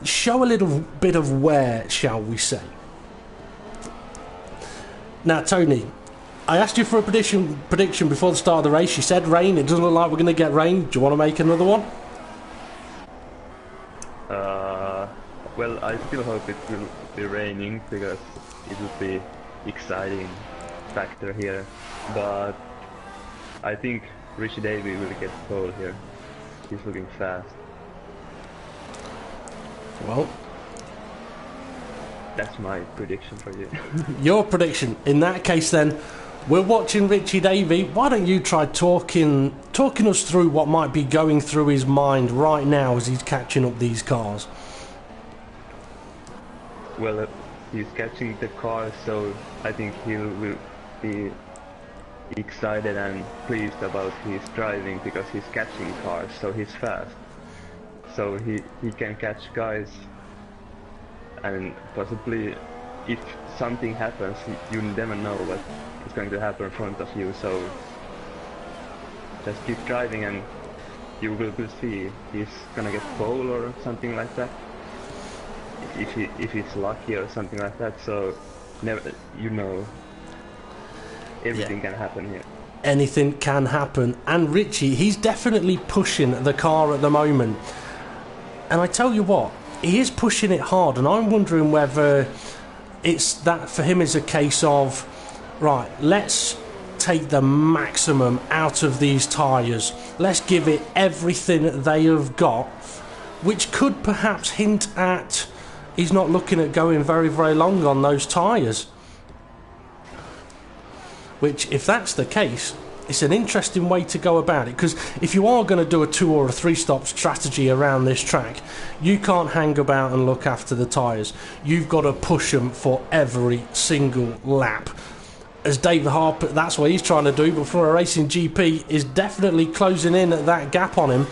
show a little bit of wear, shall we say. Now, Tony, I asked you for a prediction before the start of the race. You said rain. It doesn't look like we're going to get rain. Do you want to make another one? Well, I still hope it will be raining, because it would be exciting factor here. But I think Richie Davey will get pole here. He's looking fast. Well, that's my prediction for you. Your prediction. In that case, then, we're watching Richie Davey. Why don't you try talking us through what might be going through his mind right now as he's catching up these cars? Well, he's catching the cars, so I think he will be excited and pleased about his driving because he's catching cars, so he's fast. So he can catch guys, and possibly if something happens, you never know what is going to happen in front of you, so just keep driving and you will see he's gonna get pole or something like that. If he's lucky or something like that, so never, you know, everything can happen here. Anything can happen, and Richie, he's definitely pushing the car at the moment. And I tell you what, he is pushing it hard, and I'm wondering whether it's that for him is a case of, right, let's take the maximum out of these tyres. Let's give it everything they have got, which could perhaps hint at he's not looking at going very, very long on those tyres. Which, if that's the case, it's an interesting way to go about it, because if you are going to do a 2 or a 3 stop strategy around this track, you can't hang about and look after the tyres. You've got to push them for every single lap. As David Harper, that's what he's trying to do, but for a Racing GP is definitely closing in at that gap on him.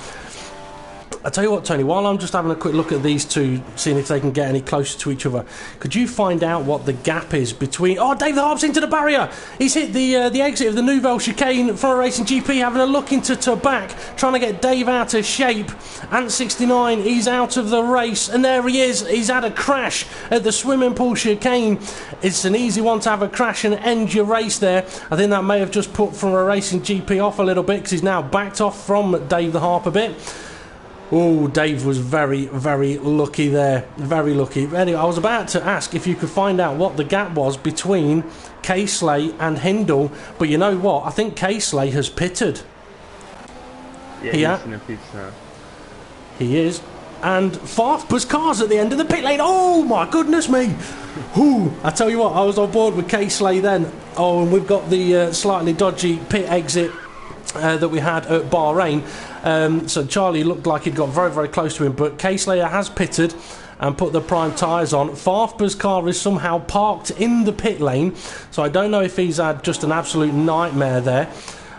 I tell you what, Tony, while I'm just having a quick look at these two, seeing if they can get any closer to each other, could you find out what the gap is between... Oh, David Harp's into the barrier! He's hit the exit of the Nouvelle chicane for a Racing GP, having a look into back, trying to get Dave out of shape. Ant69, he's out of the race, and there he is. He's had a crash at the swimming pool chicane. It's an easy one to have a crash and end your race there. I think that may have just put from a Racing GP off a little bit, because he's now backed off from Dave the Harp a bit. Oh, Dave was very, very lucky there. Very lucky. Anyway, I was about to ask if you could find out what the gap was between K-Slay and Hindle, but you know what? I think K-Slay has pitted. Yeah, he's in a pit now. He is. And Farf's car's at the end of the pit lane. Oh, my goodness me. Ooh, I tell you what, I was on board with K-Slay then. Oh, and we've got the slightly dodgy pit exit that we had at Bahrain. So Charlie looked like he'd got very, very close to him, but K-Slayer has pitted and put the prime tyres on. Farf's car is somehow parked in the pit lane, so I don't know if he's had just an absolute nightmare there.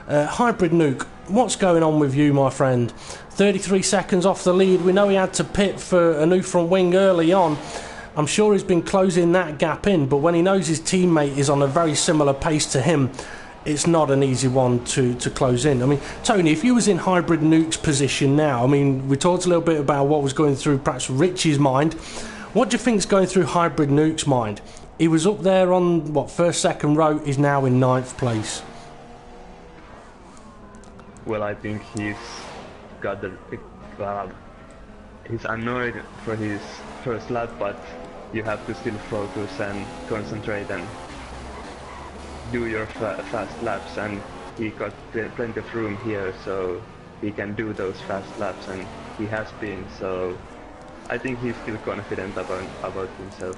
Hybrid Nuke, what's going on with you, my friend? 33 seconds off the lead. We know he had to pit for a new front wing early on. I'm sure he's been closing that gap in, but when he knows his teammate is on a very similar pace to him, it's not an easy one to close in. I mean, Tony, if you was in Hybrid Nuke's position now, I mean, we talked a little bit about what was going through perhaps Richie's mind. What do you think's going through Hybrid Nuke's mind? He was up there on, what, first, second row, he's now in 9th place. Well, I think he's got the... he's annoyed for his first lap, but you have to still focus and concentrate and do your fast laps, and he got plenty of room here, so he can do those fast laps, and he has been, so I think he's still confident about himself.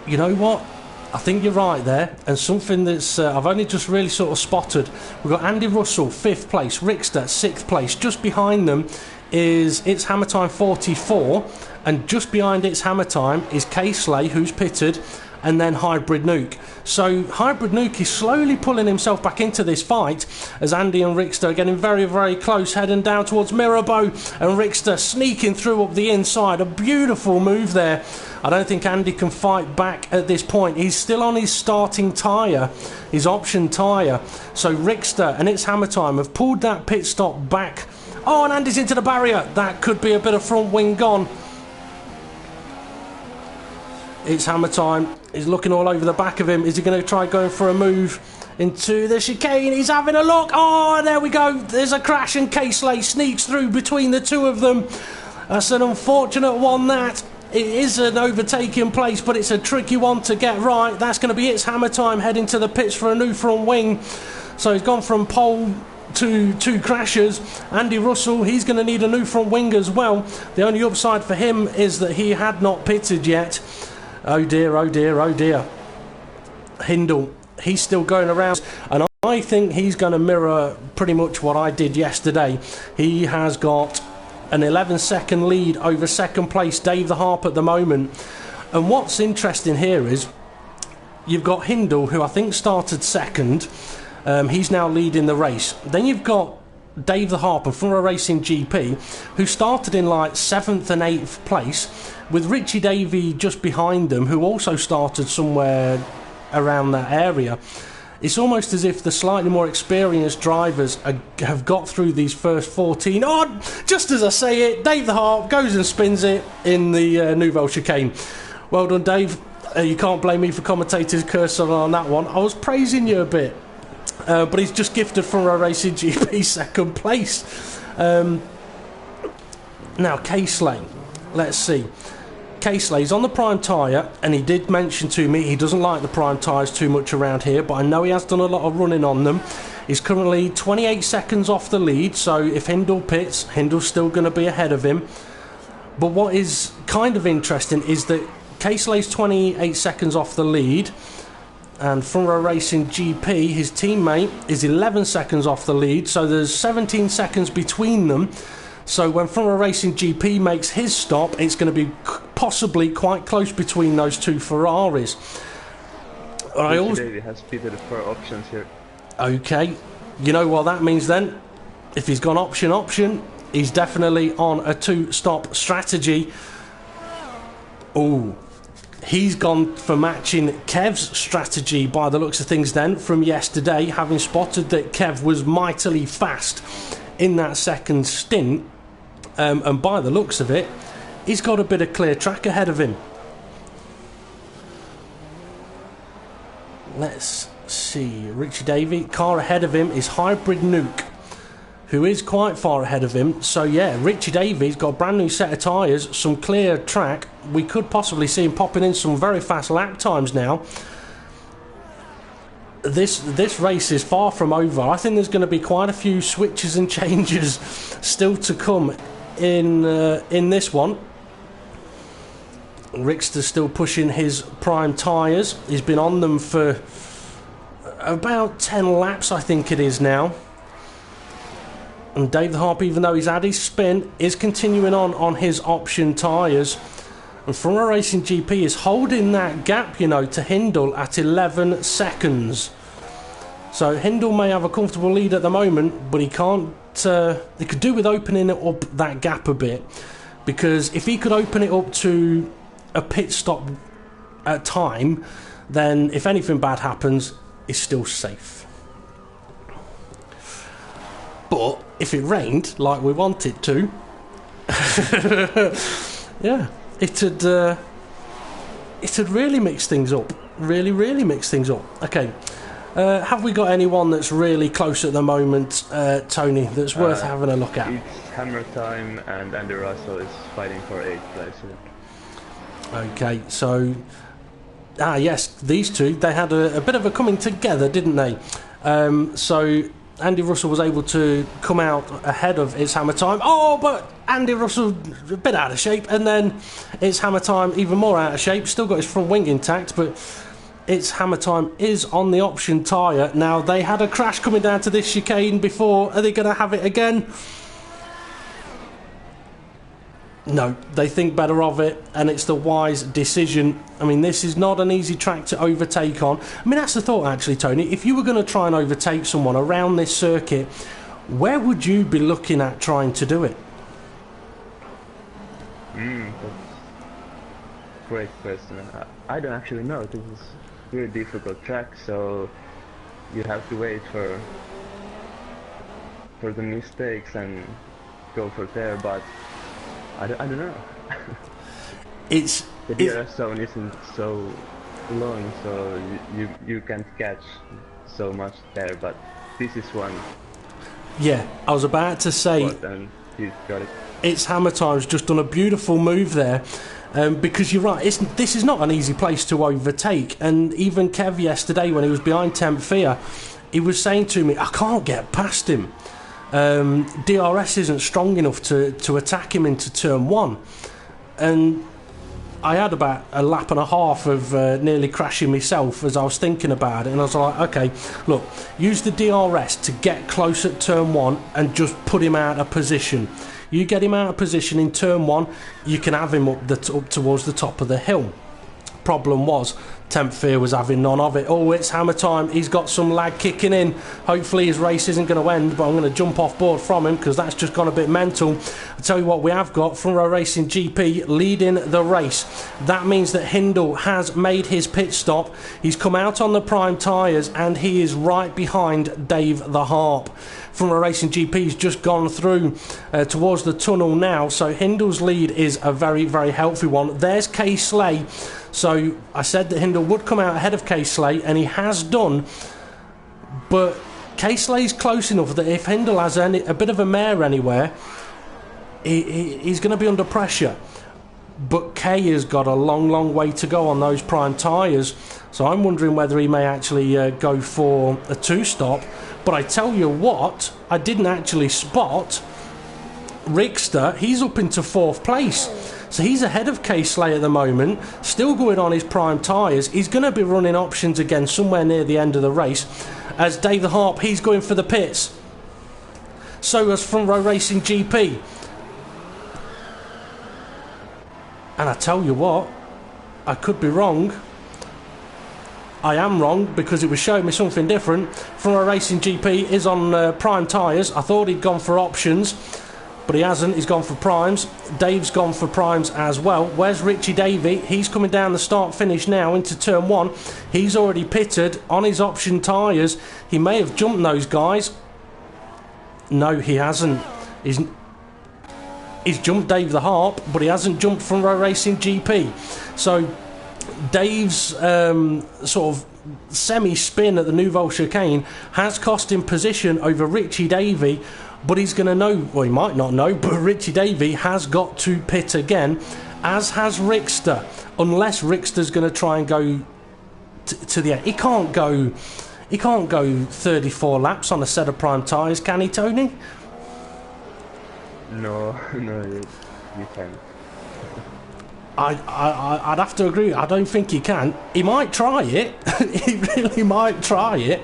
You know what? I think you're right there, and something that's I've only just really sort of spotted. We've got Andy Russell, 5th place, Rickster, 6th place. Just behind them is It's Hammer Time 44, and just behind It's Hammer Time is K-Slay, who's pitted, and then Hybrid Nuke. So Hybrid Nuke is slowly pulling himself back into this fight as Andy and Rickster are getting very, very close, heading down towards Mirabeau, and Rickster sneaking through up the inside. A beautiful move there. I don't think Andy can fight back at this point. He's still on his starting tyre, his option tyre. So Rickster and It's Hammer Time have pulled that pit stop back. Oh, and Andy's into the barrier. That could be a bit of front wing gone. It's Hammer Time. He's looking all over the back of him. Is he going to try going for a move into the chicane? He's having a look. Oh, there we go. There's a crash, and K-Slay sneaks through between the two of them. That's an unfortunate one, that. It is an overtaking place, but it's a tricky one to get right. That's going to be It's Hammer Time heading to the pits for a new front wing. So he's gone from pole two crashes. Andy Russell, he's going to need a new front wing as well. The only upside for him is that he had not pitted yet. Oh dear, oh dear, oh dear. Hindle, he's still going around, and I think he's going to mirror pretty much what I did yesterday. He has got an 11-second lead over second place Dave the Harp at the moment. And what's interesting here is you've got Hindle, who I think started second. He's now leading the race. Then you've got Dave the Harp and Furrow Racing GP, who started in like 7th and 8th place, with Richie Davey just behind them, who also started somewhere around that area. It's almost as if the slightly more experienced drivers have got through these first 14. Oh, just as I say it, Dave the Harp goes and spins it in the Nouvelle Chicane. Well done, Dave. You can't blame me for commentator's curse on that one. I was praising you a bit. But he's just gifted from a Racing GP second place. Now, K-Slay. Let's see. K-Slay's on the prime tyre, and he did mention to me he doesn't like the prime tyres too much around here, but I know he has done a lot of running on them. He's currently 28 seconds off the lead, so if Hindle pits, Hindle's still going to be ahead of him. But what is kind of interesting is that K-Slay's 28 seconds off the lead, and Furrow Racing GP, his teammate, is 11 seconds off the lead, so there's 17 seconds between them. So when Furrow Racing GP makes his stop, it's going to be possibly quite close between those two Ferraris. Davey has pitted for options here. Okay, you know what that means then? If he's gone option, he's definitely on a two-stop strategy. Oh, he's gone for matching Kev's strategy by the looks of things then from yesterday, having spotted that Kev was mightily fast in that second stint. And by the looks of it, he's got a bit of clear track ahead of him. Let's see. Richie Davey, car ahead of him is Hybrid Nuke, who is quite far ahead of him. So yeah, Richie Davies got a brand new set of tyres, some clear track. We could possibly see him popping in some very fast lap times now. This race is far from over. I think there's going to be quite a few switches and changes still to come in this one. Rickster's still pushing his prime tyres. He's been on them for about 10 laps, I think it is now. And Dave the Harp, even though he's had his spin, is continuing on his option tyres. And Furrow Racing GP is holding that gap, you know, to Hindle at 11 seconds. So Hindle may have a comfortable lead at the moment, but he can't. He could do with opening it up that gap a bit, because if he could open it up to a pit stop at time, then if anything bad happens, it's still safe. But if it rained like we want it to, yeah, it'd really mix things up. Really mix things up. Okay. Have we got anyone that's really close at the moment, Tony, that's worth having a look at? It's Hammer Time, and Andy Russell is fighting for 8th place. Okay, so... yes, these two, they had a bit of a coming together, didn't they? So Andy Russell was able to come out ahead of It's Hammer Time. Oh, but Andy Russell a bit out of shape, and then It's Hammer Time even more out of shape. Still got his front wing intact, but It's Hammer Time is on the option tyre. Now, they had a crash coming down to this chicane before. Are they going to have it again? No, they think better of it, and it's the wise decision. I mean, this is not an easy track to overtake on. I mean, that's the thought, actually, Tony. If you were going to try and overtake someone around this circuit, where would you be looking at trying to do it? Great question. I don't actually know. This is a really difficult track, so you have to wait for the mistakes and go for there, but I don't know. The DRS zone isn't so long, so you can't catch so much there, but this is one. Yeah, I was about to say, and he's got it. It's Hammer Time's just done a beautiful move there, because you're right, this is not an easy place to overtake, and even Kev yesterday when he was behind Temp Fear, he was saying to me, I can't get past him. DRS isn't strong enough to attack him into turn 1. And I had about a lap and a half of nearly crashing myself as I was thinking about it, and I was like, okay, look, use the DRS to get close at turn 1 and just put him out of position. You get him out of position in turn 1, you can have him up towards the top of the hill. Problem was, Temp Fear was having none of it. Oh, it's hammer time. He's got some lag kicking in. Hopefully his race isn't going to end, but I'm going to jump off board from him because that's just gone a bit mental. I tell you what, we have got Front Row Racing GP leading the race. That means that Hindle has made his pit stop. He's come out on the prime tyres and he is right behind Dave the Harp. Front Row Racing GP's just gone through towards the tunnel now, so Hindle's lead is a very, very healthy one. There's Kay Slay. So I said that Hindle would come out ahead of Kay Slay, and he has done, but Kay Slay's close enough that if Hindle has a bit of a mare anywhere, he's going to be under pressure. But Kay has got a long, long way to go on those prime tyres, so I'm wondering whether he may actually go for a 2-stop. But I tell you what, I didn't actually spot Rickster. He's up into 4th place. So he's ahead of Kay Slay at the moment, still going on his prime tyres. He's going to be running options again somewhere near the end of the race. As Dave the Harp, he's going for the pits. So has Front Row Racing GP. And I tell you what, I could be wrong. I am wrong because it was showing me something different. Front Row Racing GP is on prime tyres. I thought he'd gone for options, but he hasn't. He's gone for primes. Dave's gone for primes as well. Where's Richie Davey? He's coming down the start finish now into turn 1. He's already pitted on his option tyres. He may have jumped those guys. No, he hasn't. He's jumped Dave the Harp, but he hasn't jumped Front Row Racing GP. So Dave's sort of semi-spin at the Nouveau Chicane has cost him position over Richie Davey. But he's going to know, well, he might not know, but Richie Davey has got to pit again, as has Rickster, unless Rickster's going to try and go to the end. He can't go 34 laps on a set of prime tyres, can he, Tony? No, you can't. I'd have to agree. I don't think he can. He might try it. He really might try it.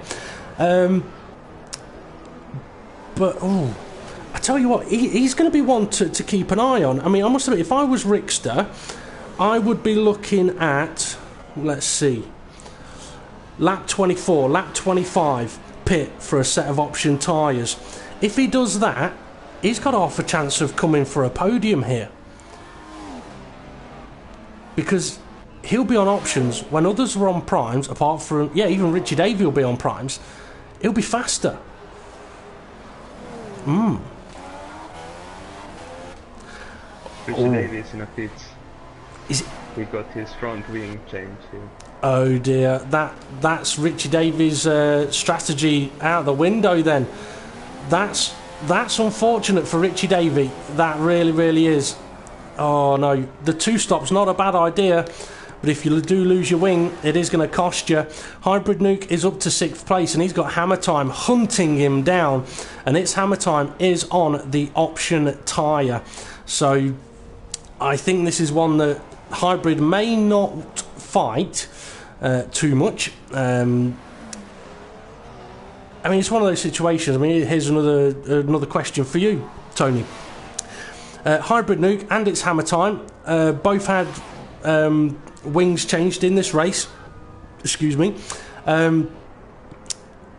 But, I tell you what, he's going to be one to keep an eye on. I mean, I must admit, if I was Rickster, I would be looking at, let's see, lap 24, lap 25, pit for a set of option tyres. If he does that, he's got half a chance of coming for a podium here. Because he'll be on options when others are on primes, apart from, yeah, even Richie Davey will be on primes. He'll be faster. Richie Davies in a pit. He got his front wing changed here. Oh dear, that's Richie Davies' strategy out the window then. That's unfortunate for Richie Davey. That really, really is. Oh no, the 2-stop's not a bad idea, but if you do lose your wing, it is going to cost you. Hybrid Nuke is up to 6th place, and he's got Hammer Time hunting him down, and its Hammer Time is on the option tyre. So I think this is one that Hybrid may not fight too much. I mean, it's one of those situations. I mean, here's another question for you, Tony. Hybrid Nuke and its Hammer Time both had wings changed in this race. Excuse me.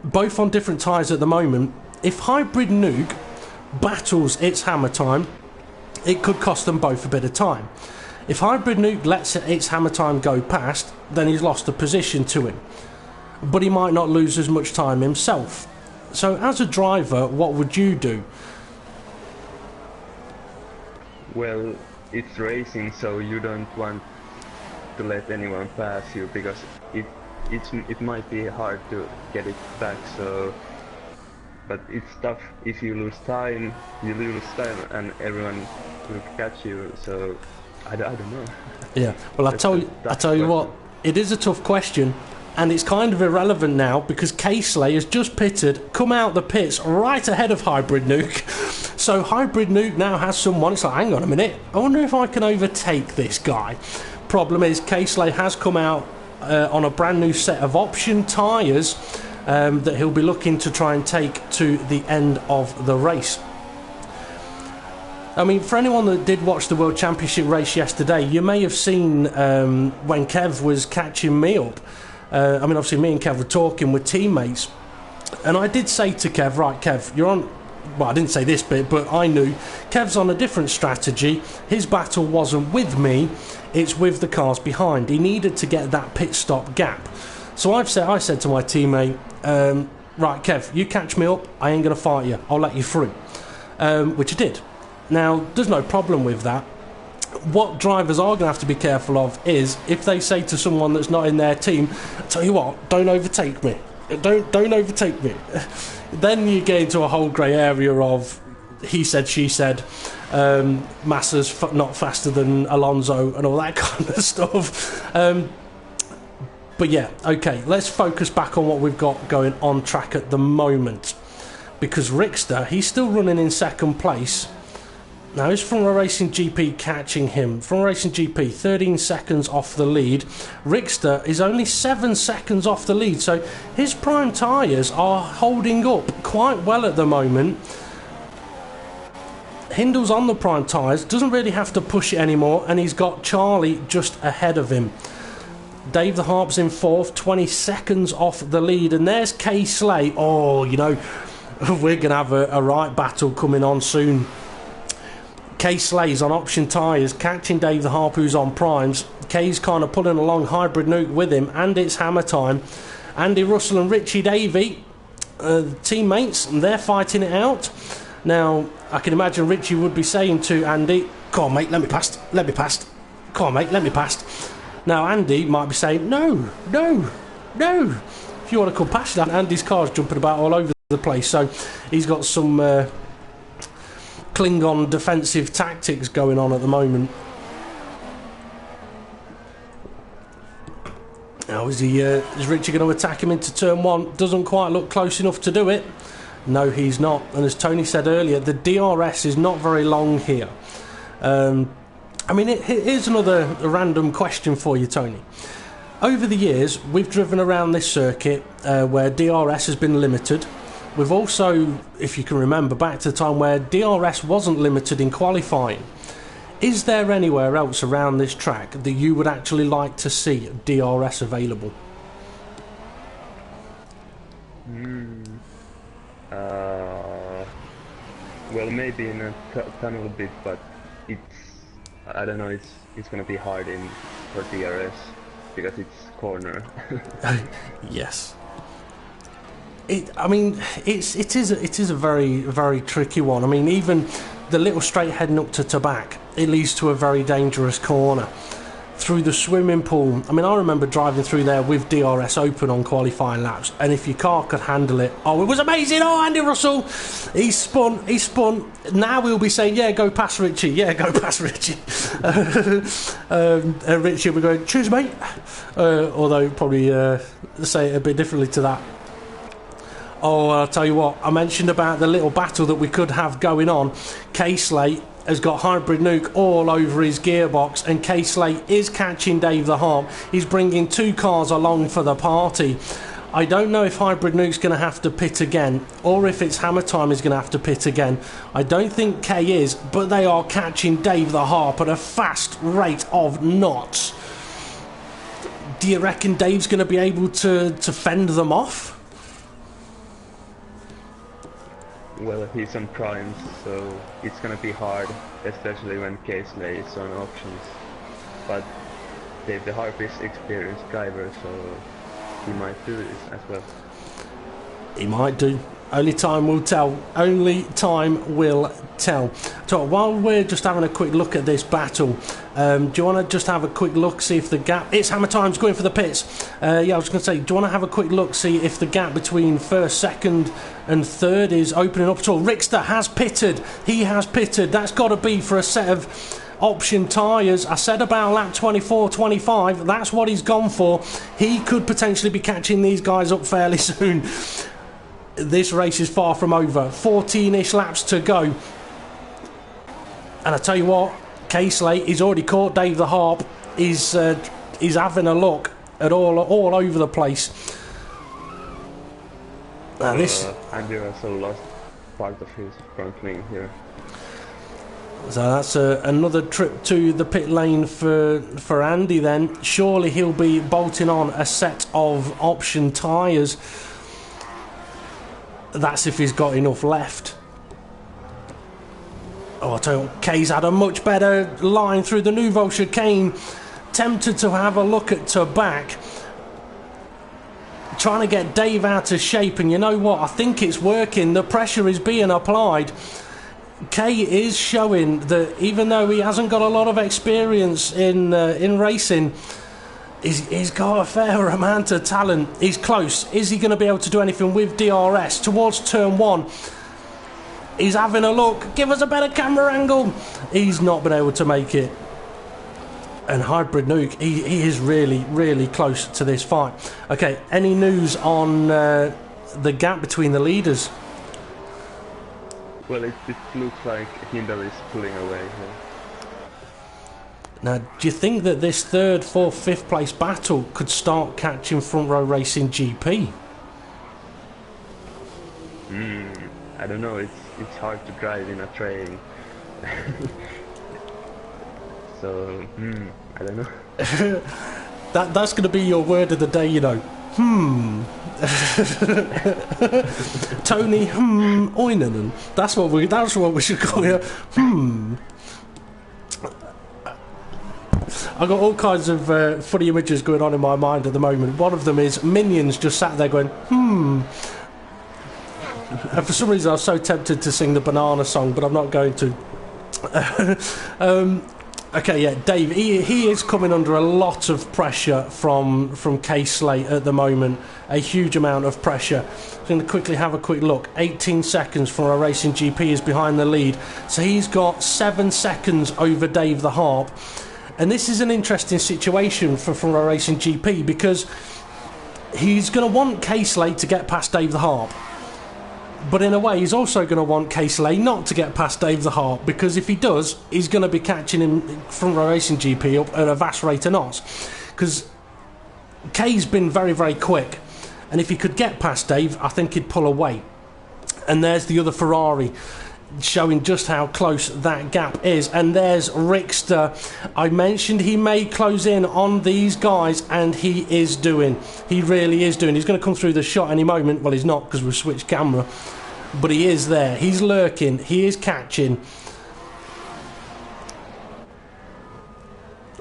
Both on different tyres at the moment. If Hybrid Nuke battles its Hammer Time, it could cost them both a bit of time. If Hybrid Nuke lets its Hammer Time go past, then he's lost a position to him. But he might not lose as much time himself. So as a driver, what would you do? Well, it's racing, so you don't want to let anyone pass you, because it might be hard to get it back. So, but it's tough. If you lose time, and everyone will catch you. So I don't know. Yeah. Well, I tell you what, it is a tough question. And it's kind of irrelevant now because K-Slay has just pitted, come out the pits right ahead of Hybrid Nuke. So Hybrid Nuke now has someone. It's like, hang on a minute, I wonder if I can overtake this guy. Problem is, K-Slay has come out on a brand new set of option tyres that he'll be looking to try and take to the end of the race. I mean, for anyone that did watch the World Championship race yesterday, you may have seen when Kev was catching me up. I mean, obviously, me and Kev were talking with teammates, and I did say to Kev, right, Kev, you're on. Well, I didn't say this bit, but I knew Kev's on a different strategy. His battle wasn't with me, it's with the cars behind. He needed to get that pit stop gap. So I said to my teammate, right, Kev, you catch me up, I ain't going to fight you, I'll let you through. Which I did. Now, there's no problem with that. What drivers are going to have to be careful of is if they say to someone that's not in their team, tell you what, don't overtake me. Don't overtake me. Then you get into a whole grey area of he said, she said, Massa's not faster than Alonso and all that kind of stuff. But yeah, okay, let's focus back on what we've got going on track at the moment. Because Rickster, he's still running in second place. Now, it's from a Racing GP catching him. From a Racing GP, 13 seconds off the lead. Rickster is only 7 seconds off the lead, so his prime tyres are holding up quite well at the moment. Hindle's on the prime tyres, doesn't really have to push it anymore, and he's got Charlie just ahead of him. Dave the Harp's in fourth, 20 seconds off the lead, and there's K-Slay. Oh, you know, we're going to have a right battle coming on soon. K-Slay's on option tyres, catching Dave the Harp, who's on primes. K's kind of pulling along Hybrid Nuke with him, and it's hammer time. Andy Russell and Richie Davey, teammates, they're fighting it out. Now, I can imagine Richie would be saying to Andy, come on, mate, let me past, let me past. Come on, mate, let me past. Now, Andy might be saying, no. If you want to come past that, Andy's car's jumping about all over the place, so he's got some Klingon defensive tactics going on at the moment. Now, is Richie going to attack him into turn one? Doesn't quite look close enough to do it. No, he's not. And as Tony said earlier, the DRS is not very long here. I mean, here's another random question for you, Tony. Over the years, we've driven around this circuit where DRS has been limited. We've also, if you can remember, back to the time where DRS wasn't limited in qualifying. Is there anywhere else around this track that you would actually like to see DRS available? Well, maybe in a tunnel a bit, but I don't know, it's going to be hard for DRS because it's corner. Yes. I mean, it is a very, very tricky one. I mean, even the little straight heading up to Tabac, it leads to a very dangerous corner. Through the swimming pool, I mean, I remember driving through there with DRS open on qualifying laps, and if your car could handle it, oh, it was amazing. Oh, Andy Russell, he spun. Now we'll be saying, yeah, go past Richie. Yeah, go past Richie. And Richie will be going, cheers, mate. Although probably say it a bit differently to that. Oh, I'll tell you what, I mentioned about the little battle that we could have going on. K-Slay has got Hybrid Nuke all over his gearbox, and K-Slay is catching Dave the Harp. He's bringing two cars along for the party. I don't know if Hybrid Nuke's going to have to pit again, or if it's Hammer Time is going to have to pit again. I don't think K is, but they are catching Dave the Harp at a fast rate of knots. Do you reckon Dave's going to be able to fend them off? Well, he's on primes, so it's gonna be hard, especially when K-Slay is on options. But Dave the Harp is experienced driver, so he might do this as well. He might do. Only time will tell. Only time will tell. So while we're just having a quick look at this battle, do you want to just have a quick look, see if the gap... It's Hammer Time's going for the pits. Yeah, I was going to say, do you want to have a quick look, see if the gap between first, second and third is opening up at all? Rickster has pitted. He has pitted. That's got to be for a set of option tyres. I said about lap 24, 25, that's what he's gone for. He could potentially be catching these guys up fairly soon. This race is far from over. 14-ish laps to go. And I tell you what, K-Slate, he's already caught Dave the Harp. He's having a look at all over the place. Now Andy also lost part of his front wing here. So that's another trip to the pit lane for Andy then. Surely he'll be bolting on a set of option tyres. That's if he's got enough left. Oh, I tell you what, Kay's had a much better line through the Nouveau chicane. Tempted to have a look at to back. Trying to get Dave out of shape, and you know what? I think it's working. The pressure is being applied. Kay is showing that even though he hasn't got a lot of experience in racing, he's got a fair amount of talent. He's close. Is he going to be able to do anything with DRS towards turn 1? He's having a look. Give us a better camera angle. He's not been able to make it. And Hybrid Nuke, he is really, really close to this fight. Okay, any news on the gap between the leaders? Well, it looks like Hindar is pulling away here. Now, do you think that this 3rd, 4th, 5th place battle could start catching Front Row Racing GP? I don't know, it's hard to drive in a train. So, I don't know. That's going to be your word of the day, you know. Tony Oinanen. That's what we should call you. I've got all kinds of funny images going on in my mind at the moment. One of them is Minions just sat there going, And for some reason I was so tempted to sing the Banana song, but I'm not going to. Okay, yeah, Dave, he is coming under a lot of pressure from K-Slate at the moment. A huge amount of pressure. I'm going to quickly have a quick look. 18 seconds from our Racing GP is behind the lead. So he's got 7 seconds over Dave the Harp. And this is an interesting situation for our Racing GP because he's going to want K-Slate to get past Dave the Harp. But in a way, he's also going to want K-Slate not to get past Dave the Harp, because if he does, he's going to be catching him from the Racing GP up at a vast rate of knots. Because Kay's been very, very quick. And if he could get past Dave, I think he'd pull away. And there's the other Ferrari, showing just how close that gap is. And there's Rickster. I mentioned he may close in on these guys, and he is doing. He really is doing. He's going to come through the shot any moment. Well, he's not, because we've switched camera. But he is there. He's lurking. He is catching.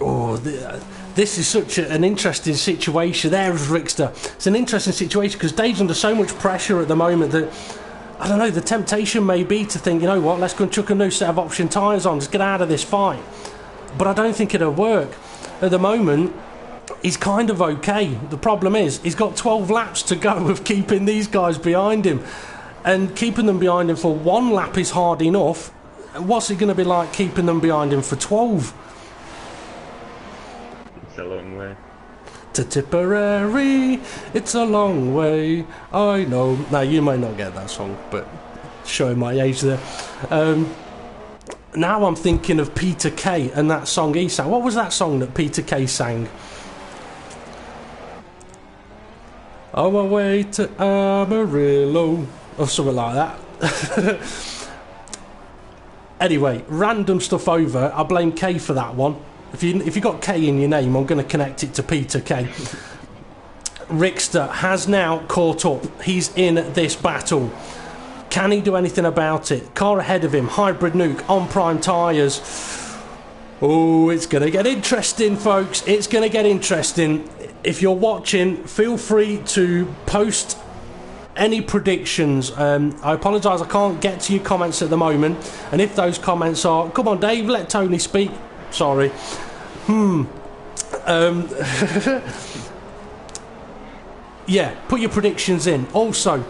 Oh, this is such an interesting situation. There's Rickster. It's an interesting situation because Dave's under so much pressure at the moment that, I don't know, the temptation may be to think, you know what, let's go and chuck a new set of option tyres on, let's get out of this fight. But I don't think it'll work. At the moment, he's kind of okay. The problem is, he's got 12 laps to go of keeping these guys behind him. And keeping them behind him for 1 lap is hard enough. What's it going to be like keeping them behind him for 12? It's a long way. To Tipperary, it's a long way, I know. Now, you may not get that song, but showing my age there. Now I'm thinking of Peter Kay and that song he sang. What was that song that Peter Kay sang? On my way to Amarillo, or something like that. Anyway, random stuff over. I blame Kay for that one. If you got K in your name, I'm going to connect it to Peter K. Rickster has now caught up. He's in this battle. Can he do anything about it? Car ahead of him, Hybrid Nuke on prime tyres. Oh, it's going to get interesting, folks. It's going to get interesting. If you're watching, feel free to post any predictions. I apologise, I can't get to your comments at the moment. And if those comments are, come on Dave, let Tony speak. Sorry. Yeah, put your predictions in. Also,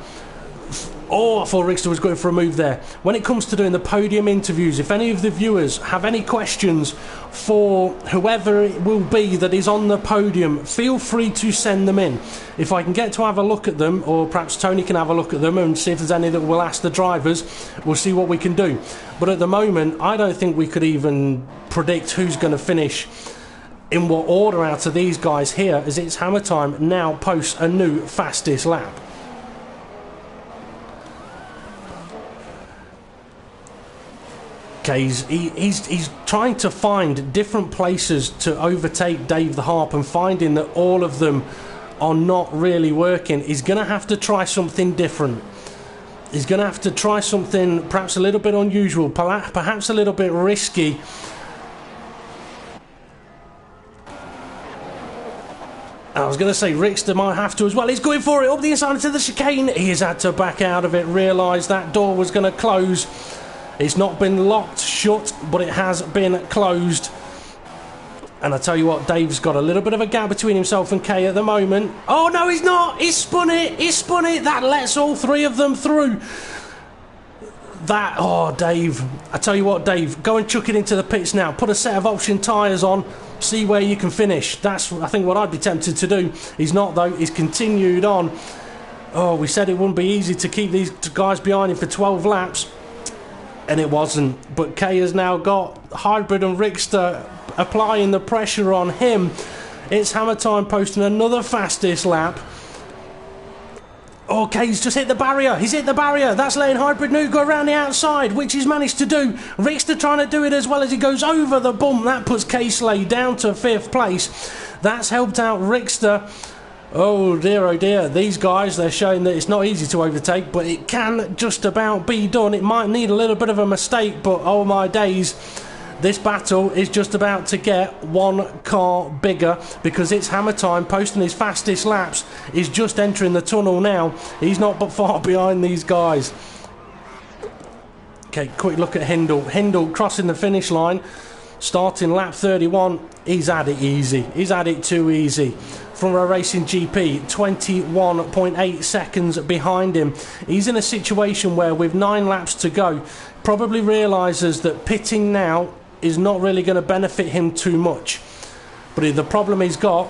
Oh, I thought Rickster was going for a move there. When it comes to doing the podium interviews, if any of the viewers have any questions for whoever it will be that is on the podium, feel free to send them in. If I can get to have a look at them, or perhaps Tony can have a look at them and see if there's any that we'll ask the drivers, we'll see what we can do. But at the moment, I don't think we could even predict who's going to finish in what order out of these guys here, as it's Hammer Time now posts a new fastest lap. Okay, he's trying to find different places to overtake Dave the Harp, and finding that all of them are not really working. He's going to have to try something different. He's going to have to try something perhaps a little bit unusual, perhaps a little bit risky. I was going to say Rickster might have to as well. He's going for it up the inside into the chicane. He has had to back out of it, realised that door was going to close. It's not been locked shut, but it has been closed. And I tell you what, Dave's got a little bit of a gap between himself and Kay at the moment. Oh, no, he's not. He's spun it. He's spun it. That lets all three of them through. That, oh, Dave. I tell you what, Dave, go and chuck it into the pits now. Put a set of option tyres on. See where you can finish. That's, I think, what I'd be tempted to do. He's not, though. He's continued on. Oh, we said it wouldn't be easy to keep these guys behind him for 12 laps. And it wasn't. But Kay has now got Hybrid and Rickster applying the pressure on him. It's Hammer Time posting another fastest lap. Okay, he's just hit the barrier. He's hit the barrier. That's letting Hybrid Nuke go around the outside, which he's managed to do. Rickster trying to do it as well as he goes over the bump. That puts K-Slay down to 5th place. That's helped out Rickster. Oh dear, these guys, they're showing that it's not easy to overtake, but it can just about be done. It might need a little bit of a mistake, but oh my days, this battle is just about to get one car bigger, because it's Hammer Time posting his fastest laps. He's just entering the tunnel now. He's not but far behind these guys. Okay, quick look at Hindle. Hindle crossing the finish line, starting lap 31. He's had it easy. He's had it too easy. From a Racing GP, 21.8 seconds behind him. He's in a situation where, with 9 laps to go, probably realises that pitting now is not really going to benefit him too much. But the problem he's got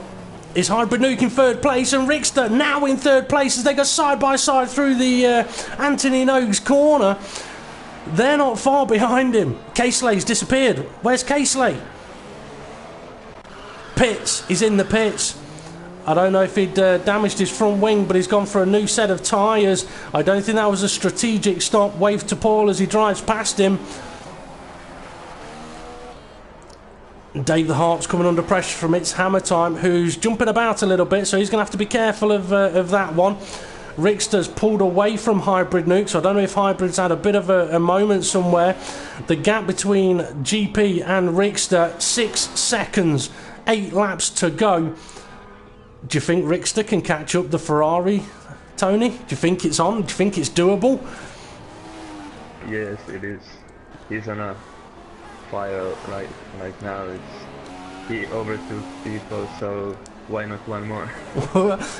is Hybrid Nuke in 3rd place, and Rickster now in 3rd place as they go side by side through the Anthony Nogues corner. They're not far behind him. K-Slay's disappeared. Where's K-Slay? Pits. He's in the pits. I don't know if he'd damaged his front wing, but he's gone for a new set of tyres. I don't think that was a strategic stop. Wave to Paul as he drives past him. Dave the Harp's coming under pressure from It's Hammer Time, who's jumping about a little bit, so he's going to have to be careful of that one. Rickster's pulled away from Hybrid Nuke, so I don't know if Hybrid's had a bit of a moment somewhere. The gap between GP and Rickster, 6 seconds, 8 laps to go. Do you think Rickster can catch up the Ferrari, Tony? Do you think it's on? Do you think it's doable? Yes, it is. He's on a fire right now. He overtook people, so why not one more?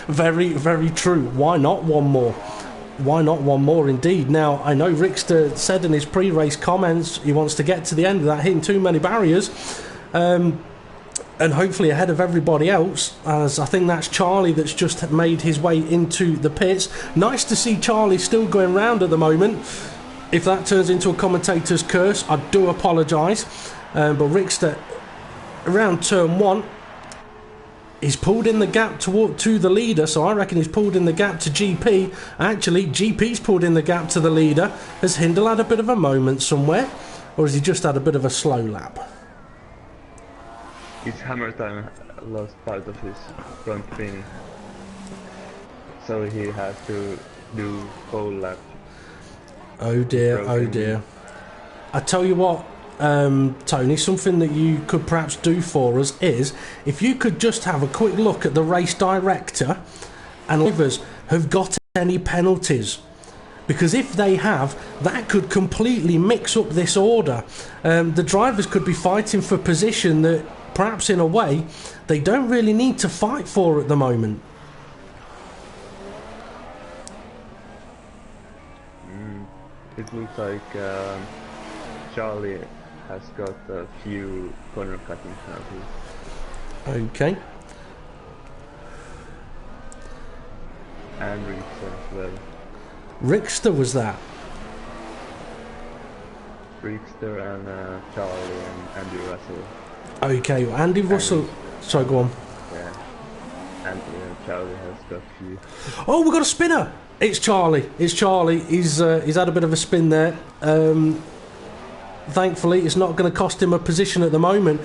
Very, very true. Why not one more? Why not one more indeed? Now, I know Rickster said in his pre-race comments he wants to get to the end without hitting too many barriers. And hopefully ahead of everybody else, as I think that's Charlie that's just made his way into the pits. Nice to see Charlie still going round at the moment. If that turns into a commentator's curse, I do apologise. But Rickster, around turn 1, he's pulled in the gap to the leader, so I reckon he's pulled in the gap to GP. Actually, GP's pulled in the gap to the leader. Has Hindle had a bit of a moment somewhere? Or has he just had a bit of a slow lap? It's Hammer Time lost part of his front wing, so he has to do whole lap. Oh dear, oh dear. I tell you what, Tony, something that you could perhaps do for us is, if you could just have a quick look at the race director and drivers have got any penalties. Because if they have, that could completely mix up this order. The drivers could be fighting for position that perhaps in a way they don't really need to fight for at the moment. it looks like Charlie has got a few corner cuttings now too. Okay. And Richter as well. Richter was that? Richter and Charlie and Andy Russell. Okay, well, Andy Russell... Sorry, go on. Yeah. Andy and Charlie has got a few. Oh, we've got a spinner! It's Charlie. It's Charlie. He's had a bit of a spin there. Thankfully, it's not going to cost him a position at the moment.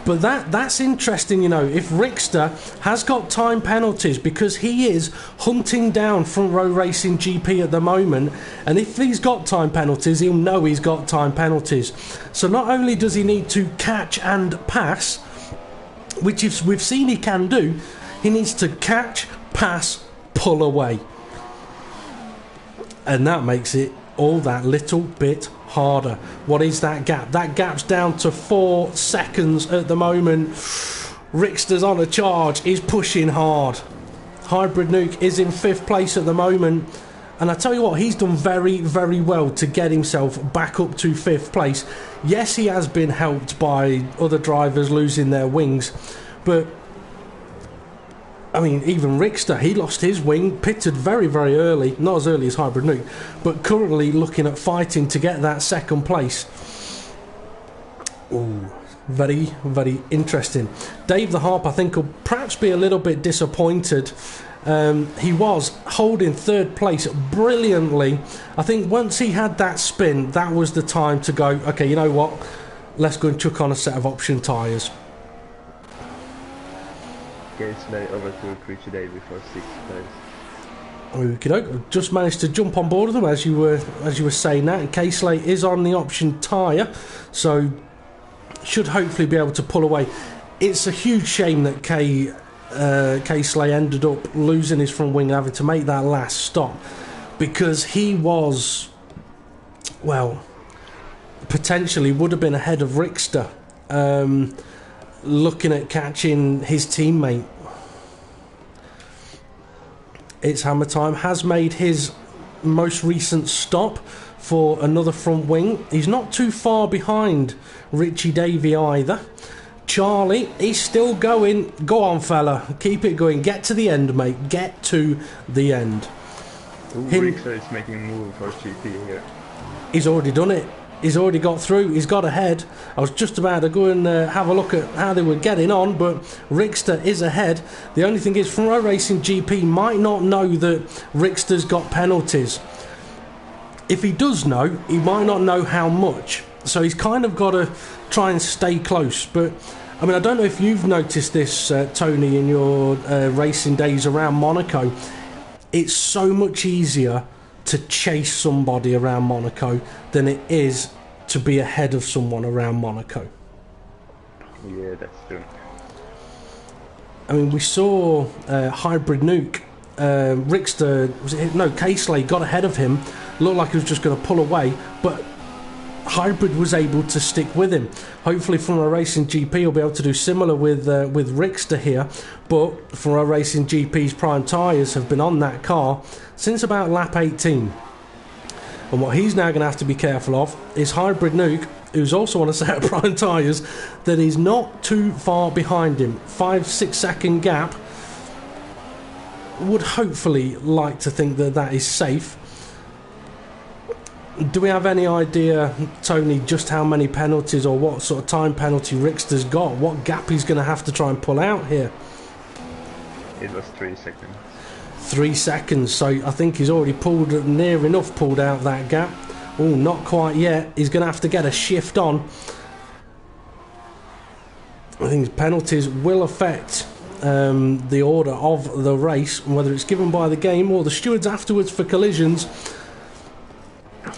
But that's interesting, you know. If Richter has got time penalties because he is hunting down Front Row Racing GP at the moment, and if he's got time penalties, he'll know he's got time penalties. So not only does he need to catch and pass, which we've seen he can do, he needs to catch, pass, pull away. And that makes it all that little bit harder. What is that gap? That gap's down to 4 seconds at the moment. Richter's on a charge. He's pushing hard. Hybrid Nuke is in 5th place at the moment. And I tell you what, he's done very, very well to get himself back up to 5th place. Yes, he has been helped by other drivers losing their wings. But I mean, even Richter, he lost his wing, pitted very, very early, not as early as Hybrid Nuke, but currently looking at fighting to get that 2nd place. Ooh, very, very interesting. Dave the Harp, I think, will perhaps be a little bit disappointed. He was holding 3rd place brilliantly. I think once he had that spin, that was the time to go, okay, you know what, let's go and chuck on a set of option tyres. Gaisley overtook Richie Davey for 6th place. Okay, just managed to jump on board with them as you were saying that. And K-Slay is on the option tyre, so should hopefully be able to pull away. It's a huge shame that K-Slay ended up losing his front wing and having to make that last stop, because he was, well, potentially would have been ahead of Richter. Looking at catching his teammate. It's Hammer Time has made his most recent stop for another front wing. He's not too far behind Richie Davey either. Charlie, he's still going. Go on, fella, keep it going. Get to the end, mate. Get to the end. Richter is making a move for GP here. He's already done it. He's already got through. He's got ahead. I was just about to go and have a look at how they were getting on, but Richter is ahead. The only thing is, Front Row Racing GP might not know that Richter's got penalties. If he does know, he might not know how much. So he's kind of got to try and stay close. But I mean, I don't know if you've noticed this, Tony, in your racing days around Monaco. It's so much easier to chase somebody around Monaco than it is to be ahead of someone around Monaco. Yeah, that's true. I mean, we saw Hybrid Nuke, Richter, K-Slay got ahead of him, looked like he was just going to pull away, but Hybrid was able to stick with him. Hopefully from a Racing GP will be able to do similar with Richter here, but from a Racing GP's prime tyres have been on that car since about lap 18. And what he's now going to have to be careful of is Hybrid Nuke, who's also on a set of prime tyres, that he's not too far behind him. 5-6 second gap. Would hopefully like to think that that is safe. Do we have any idea, Tony, just how many penalties or what sort of time penalty Richter's got? What gap he's going to have to try and pull out here? It was 3 seconds. 3 seconds, so I think he's already near enough pulled out that gap. Oh, not quite yet. He's going to have to get a shift on. I think penalties will affect the order of the race, whether it's given by the game or the stewards afterwards for collisions.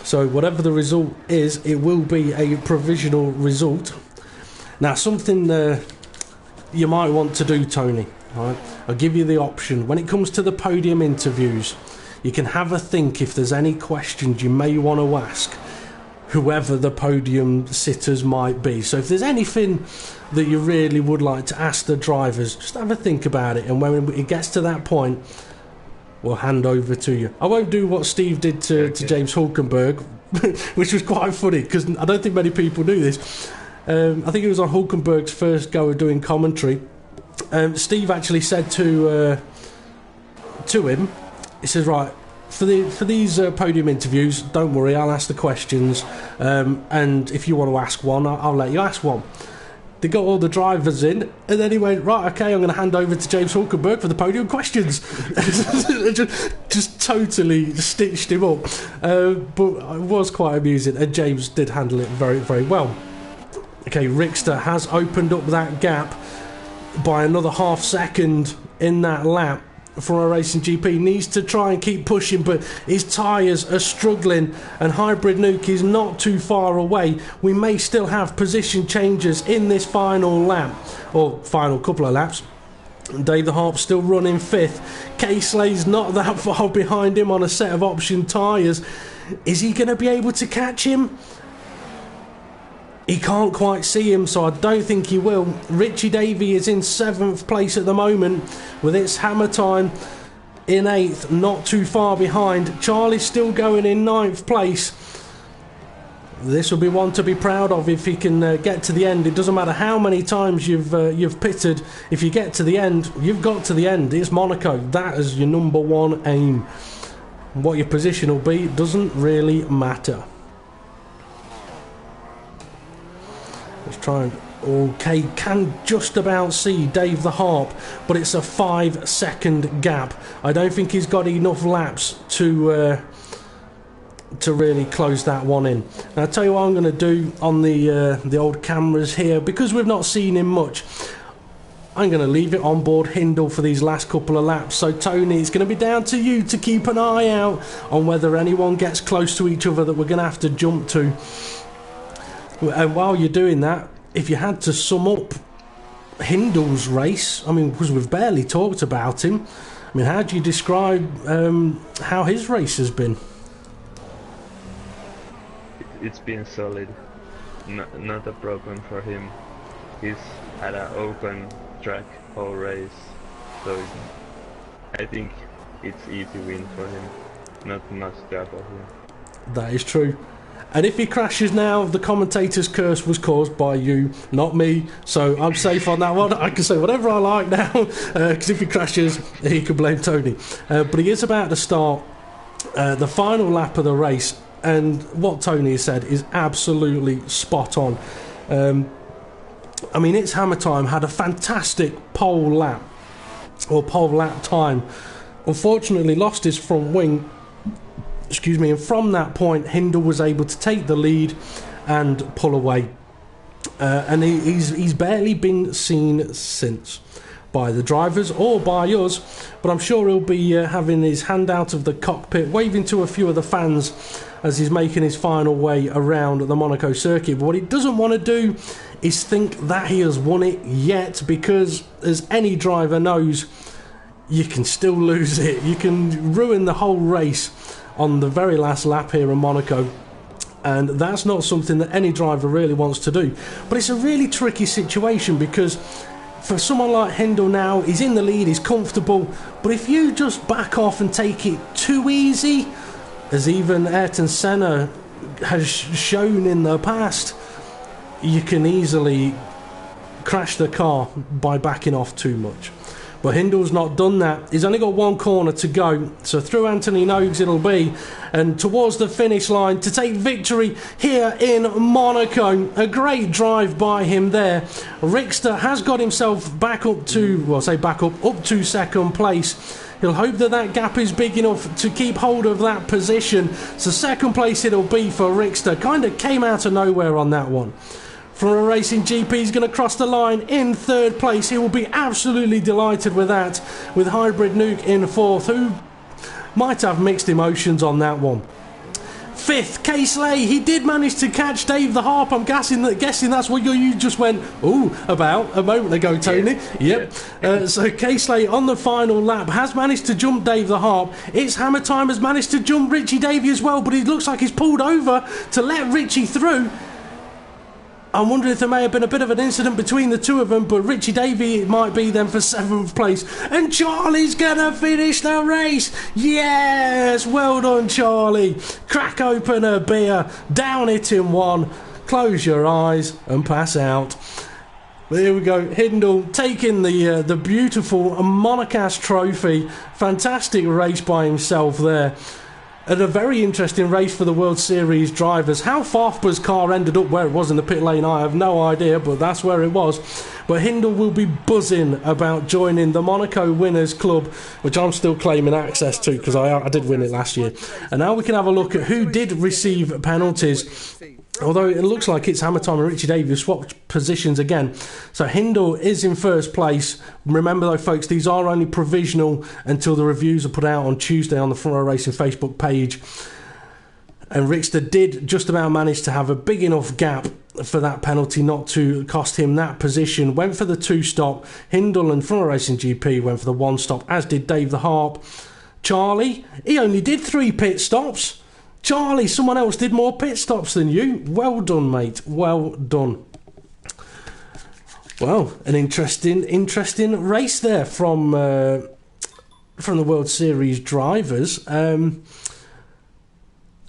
So whatever the result is, it will be a provisional result. Now, something you might want to do, Tony, right? I'll give you the option. When it comes to the podium interviews, you can have a think if there's any questions you may want to ask whoever the podium sitters might be. So if there's anything that you really would like to ask the drivers, just have a think about it, and when it gets to that point, we'll hand over to you. I won't do what Steve did to James Hulkenberg, which was quite funny because I don't think many people knew this. I think it was on Hulkenberg's first go of doing commentary. Steve actually said to him, he says, right, for these podium interviews, don't worry, I'll ask the questions, and if you want to ask one, I'll let you ask one. They got all the drivers in, and then he went, right, okay, I'm going to hand over to James Hulkenberg for the podium questions. just totally stitched him up. But it was quite amusing, and James did handle it very, very well. Okay, Rickster has opened up that gap by another half second in that lap. For a Racing GP, needs to try and keep pushing, but his tyres are struggling, and Hybrid Nuke is not too far away. We may still have position changes in this final lap, or final couple of laps. Dave the Harp still running 5th. K-Slay's not that far behind him on a set of option tyres. Is he going to be able to catch him? He can't quite see him, so I don't think he will. Richie Davey is in 7th place at the moment, with its Hammer Time in 8th, not too far behind. Charlie's still going in 9th place. This will be one to be proud of if he can get to the end. It doesn't matter how many times you've pitted. If you get to the end, you've got to the end. It's Monaco. That is your number one aim. What your position will be doesn't really matter. Let's try and... Okay, can just about see Dave the Harp, but it's a 5-second gap. I don't think he's got enough laps to really close that one in. Now, I'll tell you what I'm going to do on the old cameras here, because we've not seen him much. I'm going to leave it on board Hindle for these last couple of laps. So, Tony, it's going to be down to you to keep an eye out on whether anyone gets close to each other that we're going to have to jump to. And while you're doing that, if you had to sum up Hindle's race, I mean, because we've barely talked about him, I mean, how do you describe how his race has been? It's been solid, not a problem for him. He's had an open track whole race, so I think it's easy win for him, not much gap of him. That is true. And if he crashes now, the commentator's curse was caused by you, not me. So I'm safe on that one. I can say whatever I like now, because if he crashes, he can blame Tony. But he is about to start the final lap of the race, and what Tony has said is absolutely spot on. I mean, It's Hammer Time had a fantastic pole lap time. Unfortunately, lost his front wing. Excuse me, and from that point, Hindle was able to take the lead and pull away. And he's barely been seen since by the drivers or by us, but I'm sure he'll be having his hand out of the cockpit, waving to a few of the fans as he's making his final way around the Monaco circuit. But what he doesn't want to do is think that he has won it yet, because as any driver knows, you can still lose it. You can ruin the whole race on the very last lap here in Monaco, and that's not something that any driver really wants to do. But it's a really tricky situation, because for someone like Hindle now, he's in the lead, he's comfortable, but if you just back off and take it too easy, as even Ayrton Senna has shown in the past, you can easily crash the car by backing off too much. But Hindle's not done that. He's only got one corner to go, so through Anthony Nogues it'll be, and towards the finish line to take victory here in Monaco. A great drive by him there. Rickster has got himself back up to, well, say back up to second place. He'll hope that that gap is big enough to keep hold of that position. So second place it'll be for Rickster. Kind of came out of nowhere on that one. From a Racing GP, he's going to cross the line in third place. He will be absolutely delighted with that, with Hybrid Nuke in fourth, who might have mixed emotions on that one. Fifth, K-Slay. He did manage to catch Dave the Harp. I'm guessing that's what you just went, ooh, about a moment ago, Tony. Yeah. Yep. So K-Slay on the final lap has managed to jump Dave the Harp. It's Hammer Time has managed to jump Richie Davey as well, but it looks like he's pulled over to let Richie through. I'm wondering if there may have been a bit of an incident between the two of them, but Richie Davey might be then for 7th place. And Charlie's going to finish the race. Yes, well done, Charlie. Crack open a beer, down it in one, close your eyes and pass out. But here we go, Hindle taking the beautiful Monaco trophy. Fantastic race by himself there. And a very interesting race for the World Series drivers. How Farfba's car ended up where it was in the pit lane, I have no idea, but that's where it was. But Hindle will be buzzing about joining the Monaco Winners Club, which I'm still claiming access to because I did win it last year. And now we can have a look at who did receive penalties. Although it looks like it's Hammer Time and Richie Davey who swapped positions again. So Hindle is in first place. Remember though, folks, these are only provisional until the reviews are put out on Tuesday on the Front Row Racing Facebook page. And Rickster did just about manage to have a big enough gap for that penalty not to cost him that position. Went for the 2-stop. Hindle and Front Row Racing GP went for the 1-stop, as did Dave the Harp. Charlie, he only did 3 pit stops. Charlie, someone else did more pit stops than you. Well done, mate. Well done. Well, an interesting race there from the World Series drivers. And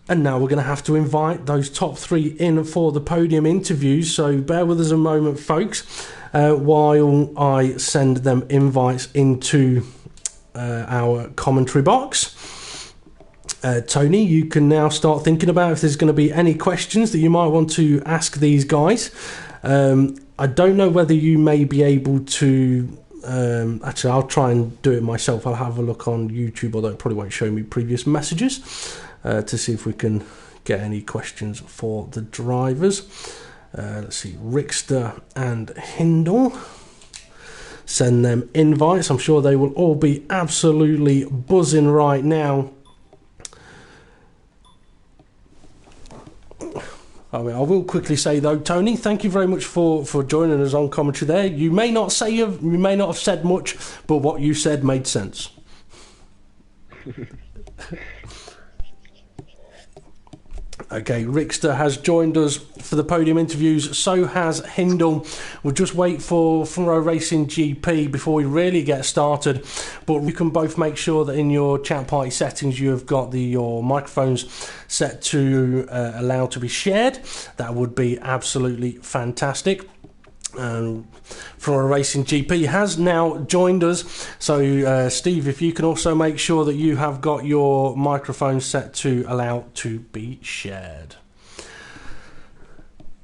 now we're going to have to invite those top 3 in for the podium interviews. So bear with us a moment, folks, while I send them invites into our commentary box. Tony, you can now start thinking about if there's going to be any questions that you might want to ask these guys. I don't know whether you may be able to... actually, I'll try and do it myself. I'll have a look on YouTube, although it probably won't show me previous messages, to see if we can get any questions for the drivers. Let's see, Rickster and Hindle. Send them invites. I'm sure they will all be absolutely buzzing right now. I will quickly say though, Tony, thank you very much for joining us on commentary there. You may not have said much, but what you said made sense. Okay, Rickster has joined us for the podium interviews. So has Hindle. We'll just wait for Front Row Racing GP before we really get started. But you can both make sure that in your chat party settings you have got your microphones set to allow to be shared. That would be absolutely fantastic. Front Row Racing GP has now joined us. So, Steve, if you can also make sure that you have got your microphone set to allow to be shared.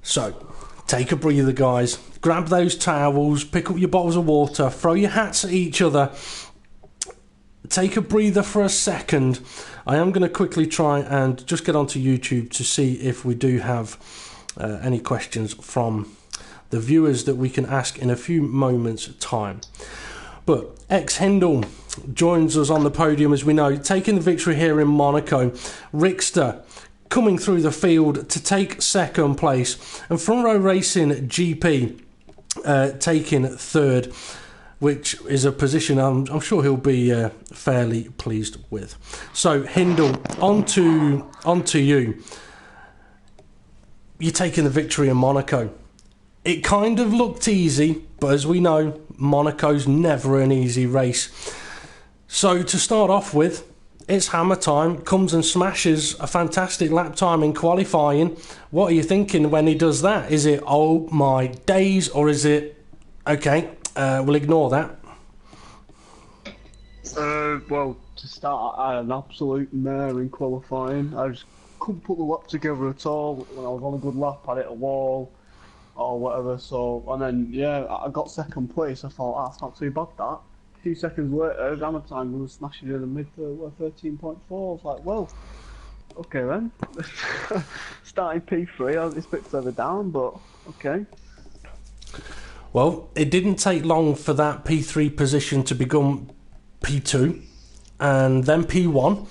So, take a breather, guys. Grab those towels, pick up your bottles of water, throw your hats at each other. Take a breather for a second. I am going to quickly try and just get onto YouTube to see if we do have any questions from the viewers that we can ask in a few moments' time. But ex-Hindle joins us on the podium, as we know, taking the victory here in Monaco. Rickster coming through the field to take second place, and Front Row Racing GP taking third, which is a position I'm sure he'll be fairly pleased with. So Hindle, on to you. You're taking the victory in Monaco. It kind of looked easy, but as we know, Monaco's never an easy race. So to start off with, it's Hammer Time, comes and smashes a fantastic lap time in qualifying. What are you thinking when he does that? Is it, oh my days, or is it, okay, we'll ignore that? Well, to start, I had an absolute mare in qualifying. I just couldn't put the lap together at all. When I was on a good lap, I hit a wall or whatever. So, and then yeah, I got second place. I thought that's not too bad. That a few seconds later, Hammer Time was smashing in the mid 13.4. I was like, well, okay then. Starting P3, it's a bit further down, but okay. Well, it didn't take long for that P3 position to become P2 and then P1.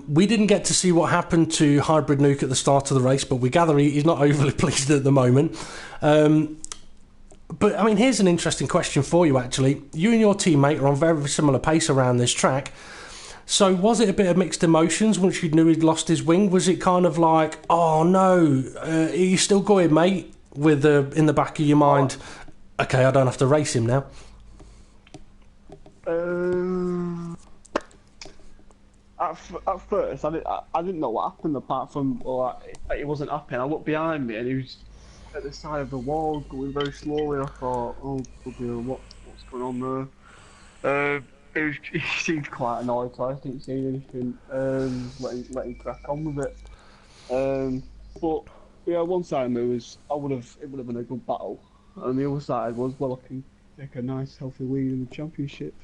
We didn't get to see what happened to Hybrid Nuke at the start of the race, but we gather he's not overly pleased at the moment. But, I mean, here's an interesting question for you, actually. You and your teammate are on very similar pace around this track. So was it a bit of mixed emotions once you knew he'd lost his wing? Was it kind of like, oh no, are you still going, mate? with in the back of your mind, okay, I don't have to race him now? At first, I didn't know what happened apart from it wasn't happening. I looked behind me and he was at the side of the wall going very slowly. I thought, oh, what's going on there? He seemed quite annoyed, so I didn't say anything. Let him crack on with it. But yeah, one side it would have been a good battle, and the other side was, well, I can take a nice healthy lead in the championship.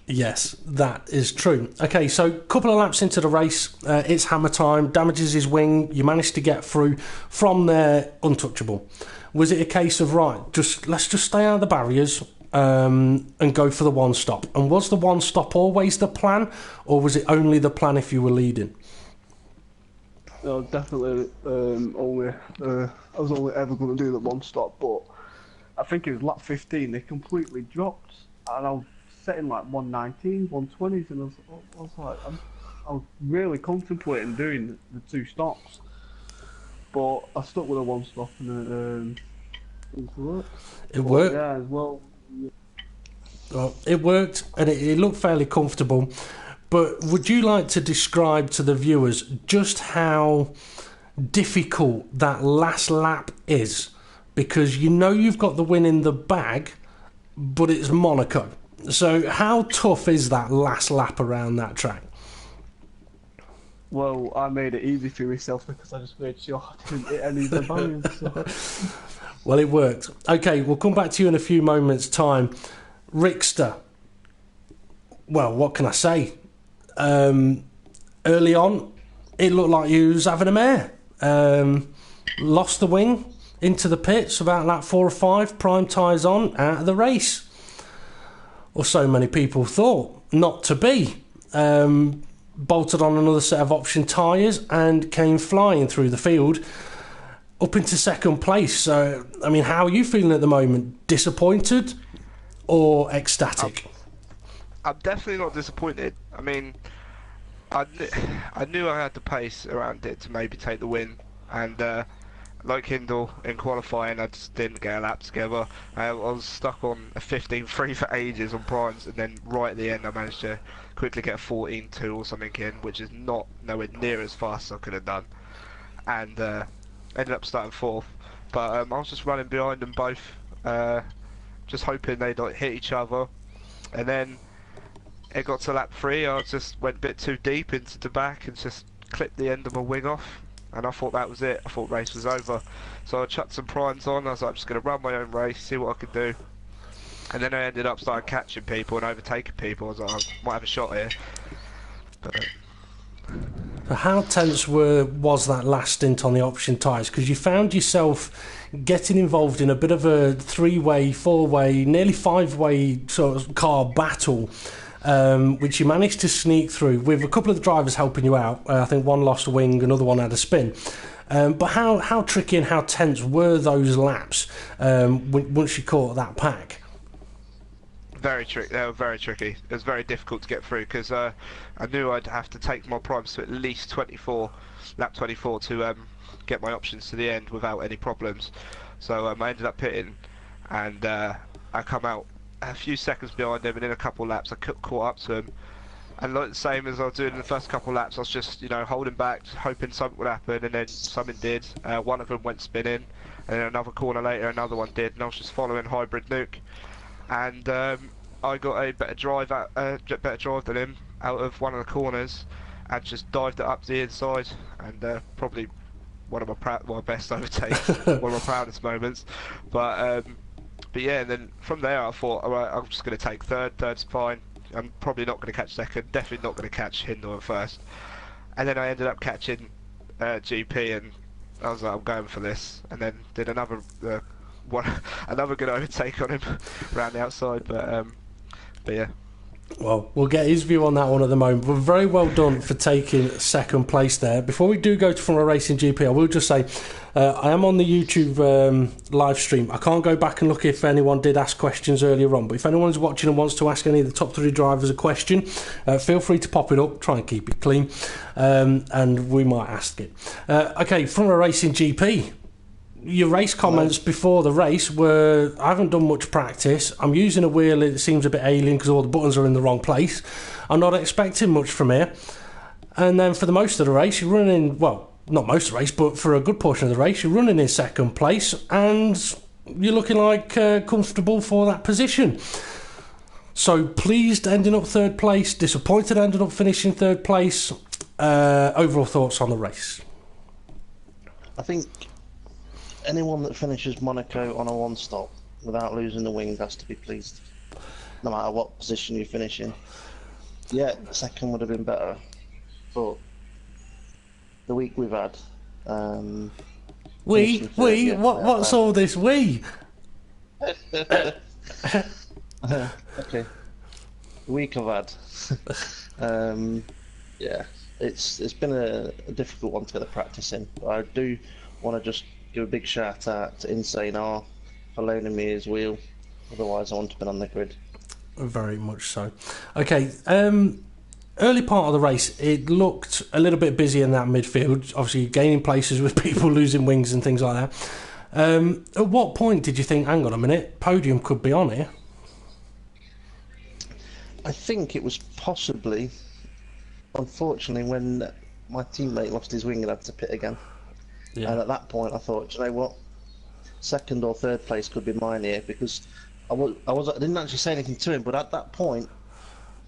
Yes, that is true. Okay, so a couple of laps into the race, it's hammer time, damages his wing, you managed to get through. From there, untouchable. Was it a case of, right, let's just stay out of the barriers and go for the one stop? And was the one stop always the plan, or was it only the plan if you were leading? No, definitely I was only ever going to do the one stop, but I think it was lap 15, they completely dropped, and I was setting like 119, 120s, and I was like, I was really contemplating doing the two stops, but I stuck with the one stop and it seemed to work. It worked? Yeah, as well. Yeah. Well, it worked, and it looked fairly comfortable. But would you like to describe to the viewers just how difficult that last lap is? Because you know you've got the win in the bag, but it's Monaco. So how tough is that last lap around that track? Well, I made it easy for myself because I just made sure I didn't hit any of the barriers. So. Well, it worked. Okay, we'll come back to you in a few moments' time. Rickster, well, what can I say? Early on, it looked like you was having a mare. Lost the wing into the pits about lap 4 or 5, prime tyres on, out of the race. Or so many people thought. Not to be. Bolted on another set of option tyres and came flying through the field up into second place. So, I mean, how are you feeling at the moment? Disappointed or ecstatic? I'm definitely not disappointed. I mean, I knew I had the pace around it to maybe take the win, and like Hindle in qualifying, I just didn't get a lap together. I was stuck on a 15.3 for ages on primes, and then right at the end I managed to quickly get a 14.2 or something in, which is nowhere near as fast as I could have done, and ended up starting 4th. But I was just running behind them both, just hoping they'd like hit each other, and then it got to lap 3, I just went a bit too deep into the back and just clipped the end of my wing off, and I thought that was it. I thought race was over, so I chucked some primes on. I was like, I'm just going to run my own race, see what I could do, and then I ended up starting catching people and overtaking people. I was like, I might have a shot here. But, how tense was that last stint on the option tyres? Because you found yourself getting involved in a bit of a 3-way, 4-way, nearly 5-way sort of car battle, which you managed to sneak through with a couple of the drivers helping you out. I think one lost a wing, another one had a spin. But how tricky and how tense were those laps once you caught that pack? Very tricky. They were very tricky. It was very difficult to get through because I knew I'd have to take my primes to at least lap 24 to get my options to the end without any problems. So I ended up pitting, and I come out a few seconds behind him, and in a couple of laps I caught up to him. And like the same as I was doing in the first couple of laps, I was just holding back, hoping something would happen, and then something did. One of them went spinning, and then another corner later another one did, and I was just following Hybrid Nuke. And I got a better drive than him out of one of the corners, and just dived it up to the inside, and probably one of my best overtakes, one of my proudest moments. But yeah, and then from there I thought, alright, I'm just going to take third. Third's fine. I'm probably not going to catch second. Definitely not going to catch Hindle at first. And then I ended up catching GP, and I was like, I'm going for this. And then did another good overtake on him around the outside. But yeah. Well, we'll get his view on that one at the moment. But very well done for taking second place there. Before we do go to From a Racing GP, I will just say I am on the YouTube live stream. I can't go back and look if anyone did ask questions earlier on, but if anyone's watching and wants to ask any of the top 3 drivers a question, feel free to pop it up. Try and keep it clean, and we might ask it. Okay, From a Racing GP. your race comments before the race were, I haven't done much practice. I'm using a wheel that seems a bit alien because all the buttons are in the wrong place. I'm not expecting much from here. And then for the most of the race, you're running, well, not most of the race, but for a good portion of the race, you're running in second place and you're looking like comfortable for that position. So pleased ending up third place, disappointed ending up finishing third place. Overall thoughts on the race? I think anyone that finishes Monaco on a one-stop without losing the wing has to be pleased, no matter what position you finish in. Yeah, second would have been better, but the week we've had... what's all this we? Okay. The week I've had... yeah, it's been a difficult one to get the practice in, but I do want to just give a big shout out to Insane R for loaning me his wheel. Otherwise, I wouldn't have been on the grid. Very much so. Okay, early part of the race, it looked a little bit busy in that midfield. Obviously, gaining places with people losing wings and things like that. At what point did you think, hang on a minute, podium could be on here? I think it was possibly, unfortunately, when my teammate lost his wing and had to pit again. Yeah. And at that point, I thought, you know what, second or third place could be mine here, because I didn't actually say anything to him, but at that point,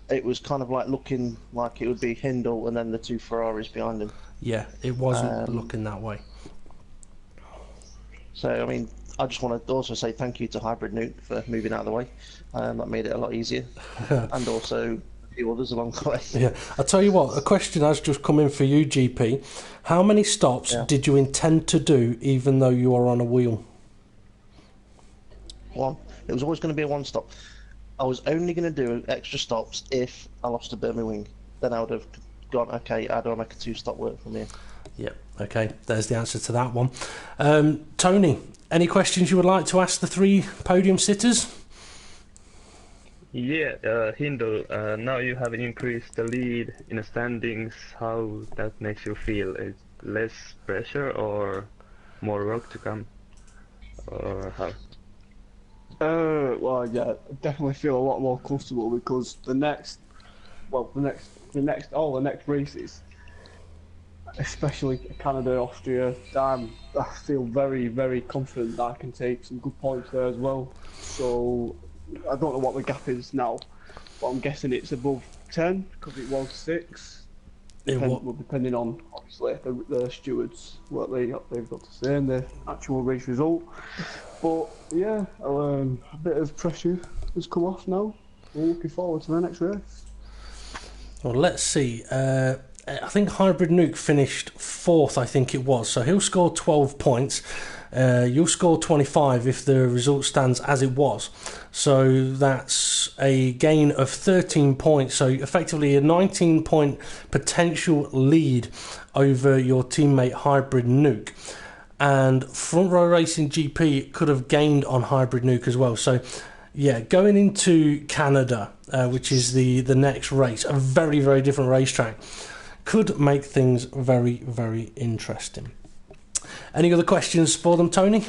it was kind of like looking like it would be Hindle and then the two Ferraris behind him. Yeah, it wasn't looking that way. So, I mean, I just want to also say thank you to Hybrid Nuke for moving out of the way. That made it a lot easier. And also a few others along the way. Yeah, I'll tell you what, a question has just come in for you, GP. How many stops did you intend to do even though you were on a wheel? One. It was always going to be a one stop. I was only going to do extra stops if I lost a bit of my wing. Then I would have gone, okay, I'd make a two-stop work from here. Yep, okay, there's the answer to that one. Tony, any questions you would like to ask the three podium sitters? Yeah, Hindle, now you have increased the lead in the standings. How that makes you feel? Is less pressure or more work to come? Or how? Well, yeah, I definitely feel a lot more comfortable because the next races, especially Canada, Austria, I feel very, very confident that I can take some good points there as well. So I don't know what the gap is now, but I'm guessing it's above 10 because it was 6. Depending on obviously the stewards what they've got to say and the actual race result. But yeah, a bit of pressure has come off now. We're looking forward to the next race. Well, let's see. I think Hybrid Nuke finished 4th, I think it was. So he'll score 12 points. You'll score 25 if the result stands as it was. So that's a gain of 13 points. So effectively a 19-point potential lead over your teammate Hybrid Nuke. And Front Row Racing GP could have gained on Hybrid Nuke as well. So yeah, going into Canada, which is the next race, a very, very different racetrack, could make things very, very interesting. Any other questions for them, Tony?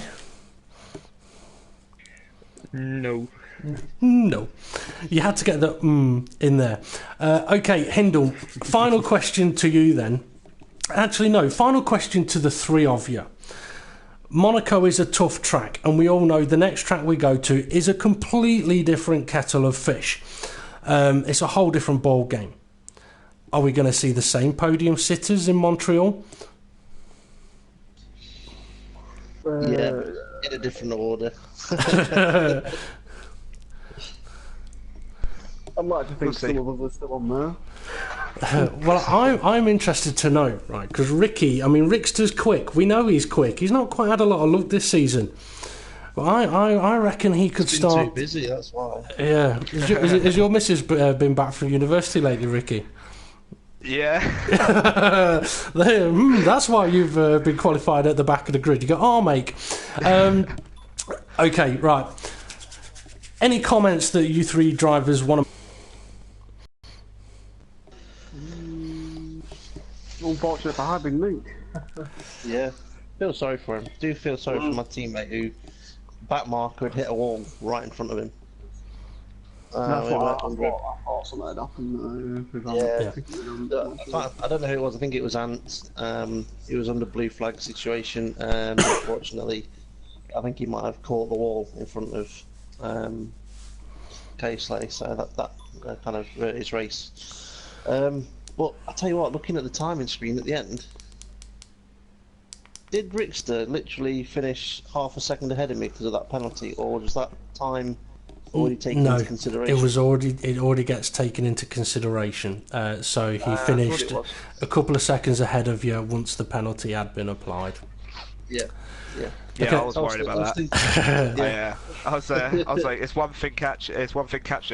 No. No. You had to get the in there. Okay, Hindle, final question to you then. Actually, no, final question to the three of you. Monaco is a tough track, and we all know the next track we go to is a completely different kettle of fish. It's a whole different ball game. Are we going to see the same podium sitters in Montreal? Yeah, in a different order. I'd like to think some of us are still on there. Well, I'm interested to know, right? Because Ricky, Rickster's quick. We know he's quick. He's not quite had a lot of luck this season. But I reckon he could start. Too busy, that's why. Yeah. Has your missus been back from university lately, Ricky? Yeah. That's why you've been qualified at the back of the grid. You go, oh, mate. Okay, right. Any comments that you three drivers want to... Unfortunate for Hybrid Nuke. Yeah. Feel sorry for him. Do feel sorry for my teammate who back marker had hit a wall right in front of him. That's what I thought something had happened. I don't know who it was. I think it was Ant. He was under blue flag situation. Unfortunately, I think he might have caught the wall in front of K-Slay, so that kind of hurt his race. But I tell you what, looking at the timing screen at the end, did Rickster literally finish half a second ahead of me because of that penalty, or was that time already taken into consideration? It already gets taken into consideration. So he finished a couple of seconds ahead of you once the penalty had been applied. Yeah. Okay. I was worried about that. I was like, it's one thing catching him,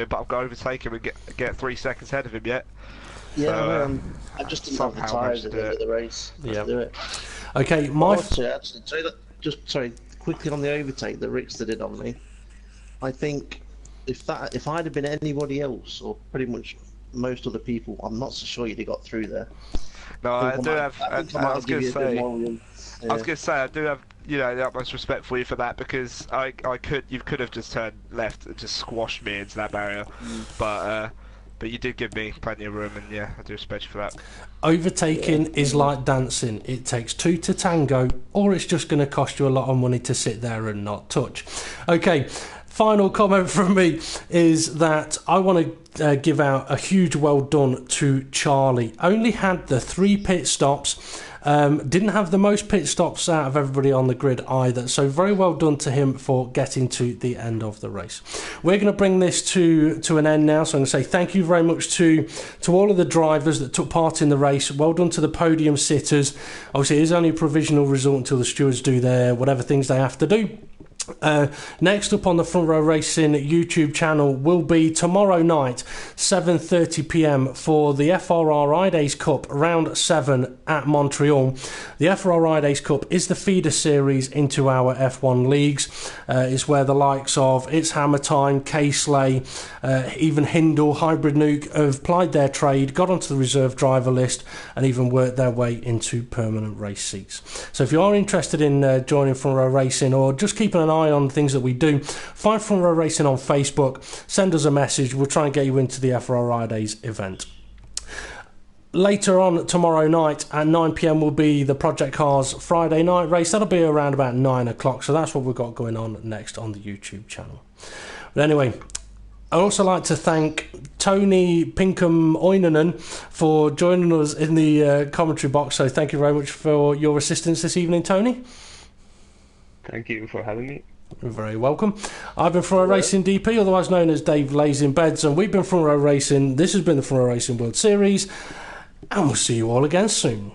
but I've got to overtake him and get 3 seconds ahead of him yet. Yeah, so, I just didn't have the tyres at the end of the race. Yeah. Do it. Okay, sorry, quickly on the overtake that Rickster did on me. I think if I'd have been anybody else, or pretty much most other people, I'm not so sure you'd have got through there. No, I was going to say, I do have, the utmost respect for you for that, because you could have just turned left and just squashed me into that barrier, but you did give me plenty of room, and yeah, I do respect you for that. Overtaking is like dancing. It takes two to tango, or it's just going to cost you a lot of money to sit there and not touch. Okay, final comment from me is that I want to give out a huge well done to Charlie. Only had the 3 pit stops. Didn't have the most pit stops out of everybody on the grid either, so very well done to him for getting to the end of the race. We're going to bring this to an end now, so I'm going to say thank you very much to all of the drivers that took part in the race. Well done to the podium sitters. Obviously it is only a provisional result until the stewards do their whatever things they have to do. Next up on the Front Row Racing YouTube channel will be tomorrow night 7:30pm for the FRR Days Cup round 7 at Montreal. The FRR Days Cup is the feeder series into our F1 leagues. It's where the likes of It's Hammer Time, K-Slay, even Hindle, Hybrid Nuke have plied their trade, got onto the reserve driver list and even worked their way into permanent race seats. So if you are interested in joining Front Row Racing, or just keeping an eye on things that we do, find Front Row Racing on Facebook, send us a message, we'll try and get you into the FRR Days event. Later on tomorrow night at 9pm will be the Project Cars Friday night race. That'll be around about 9 o'clock, so that's what we've got going on next on the YouTube channel. But anyway, I'd also like to thank Tony Pinkham Oinanen for joining us in the commentary box, so thank you very much for your assistance this evening, Tony. Thank you for having me. You're very welcome. I've been Front Row Racing DP, otherwise known as Dave Lays in Beds, and we've been Front Row Racing. This has been the Front Row Racing World Series, and we'll see you all again soon.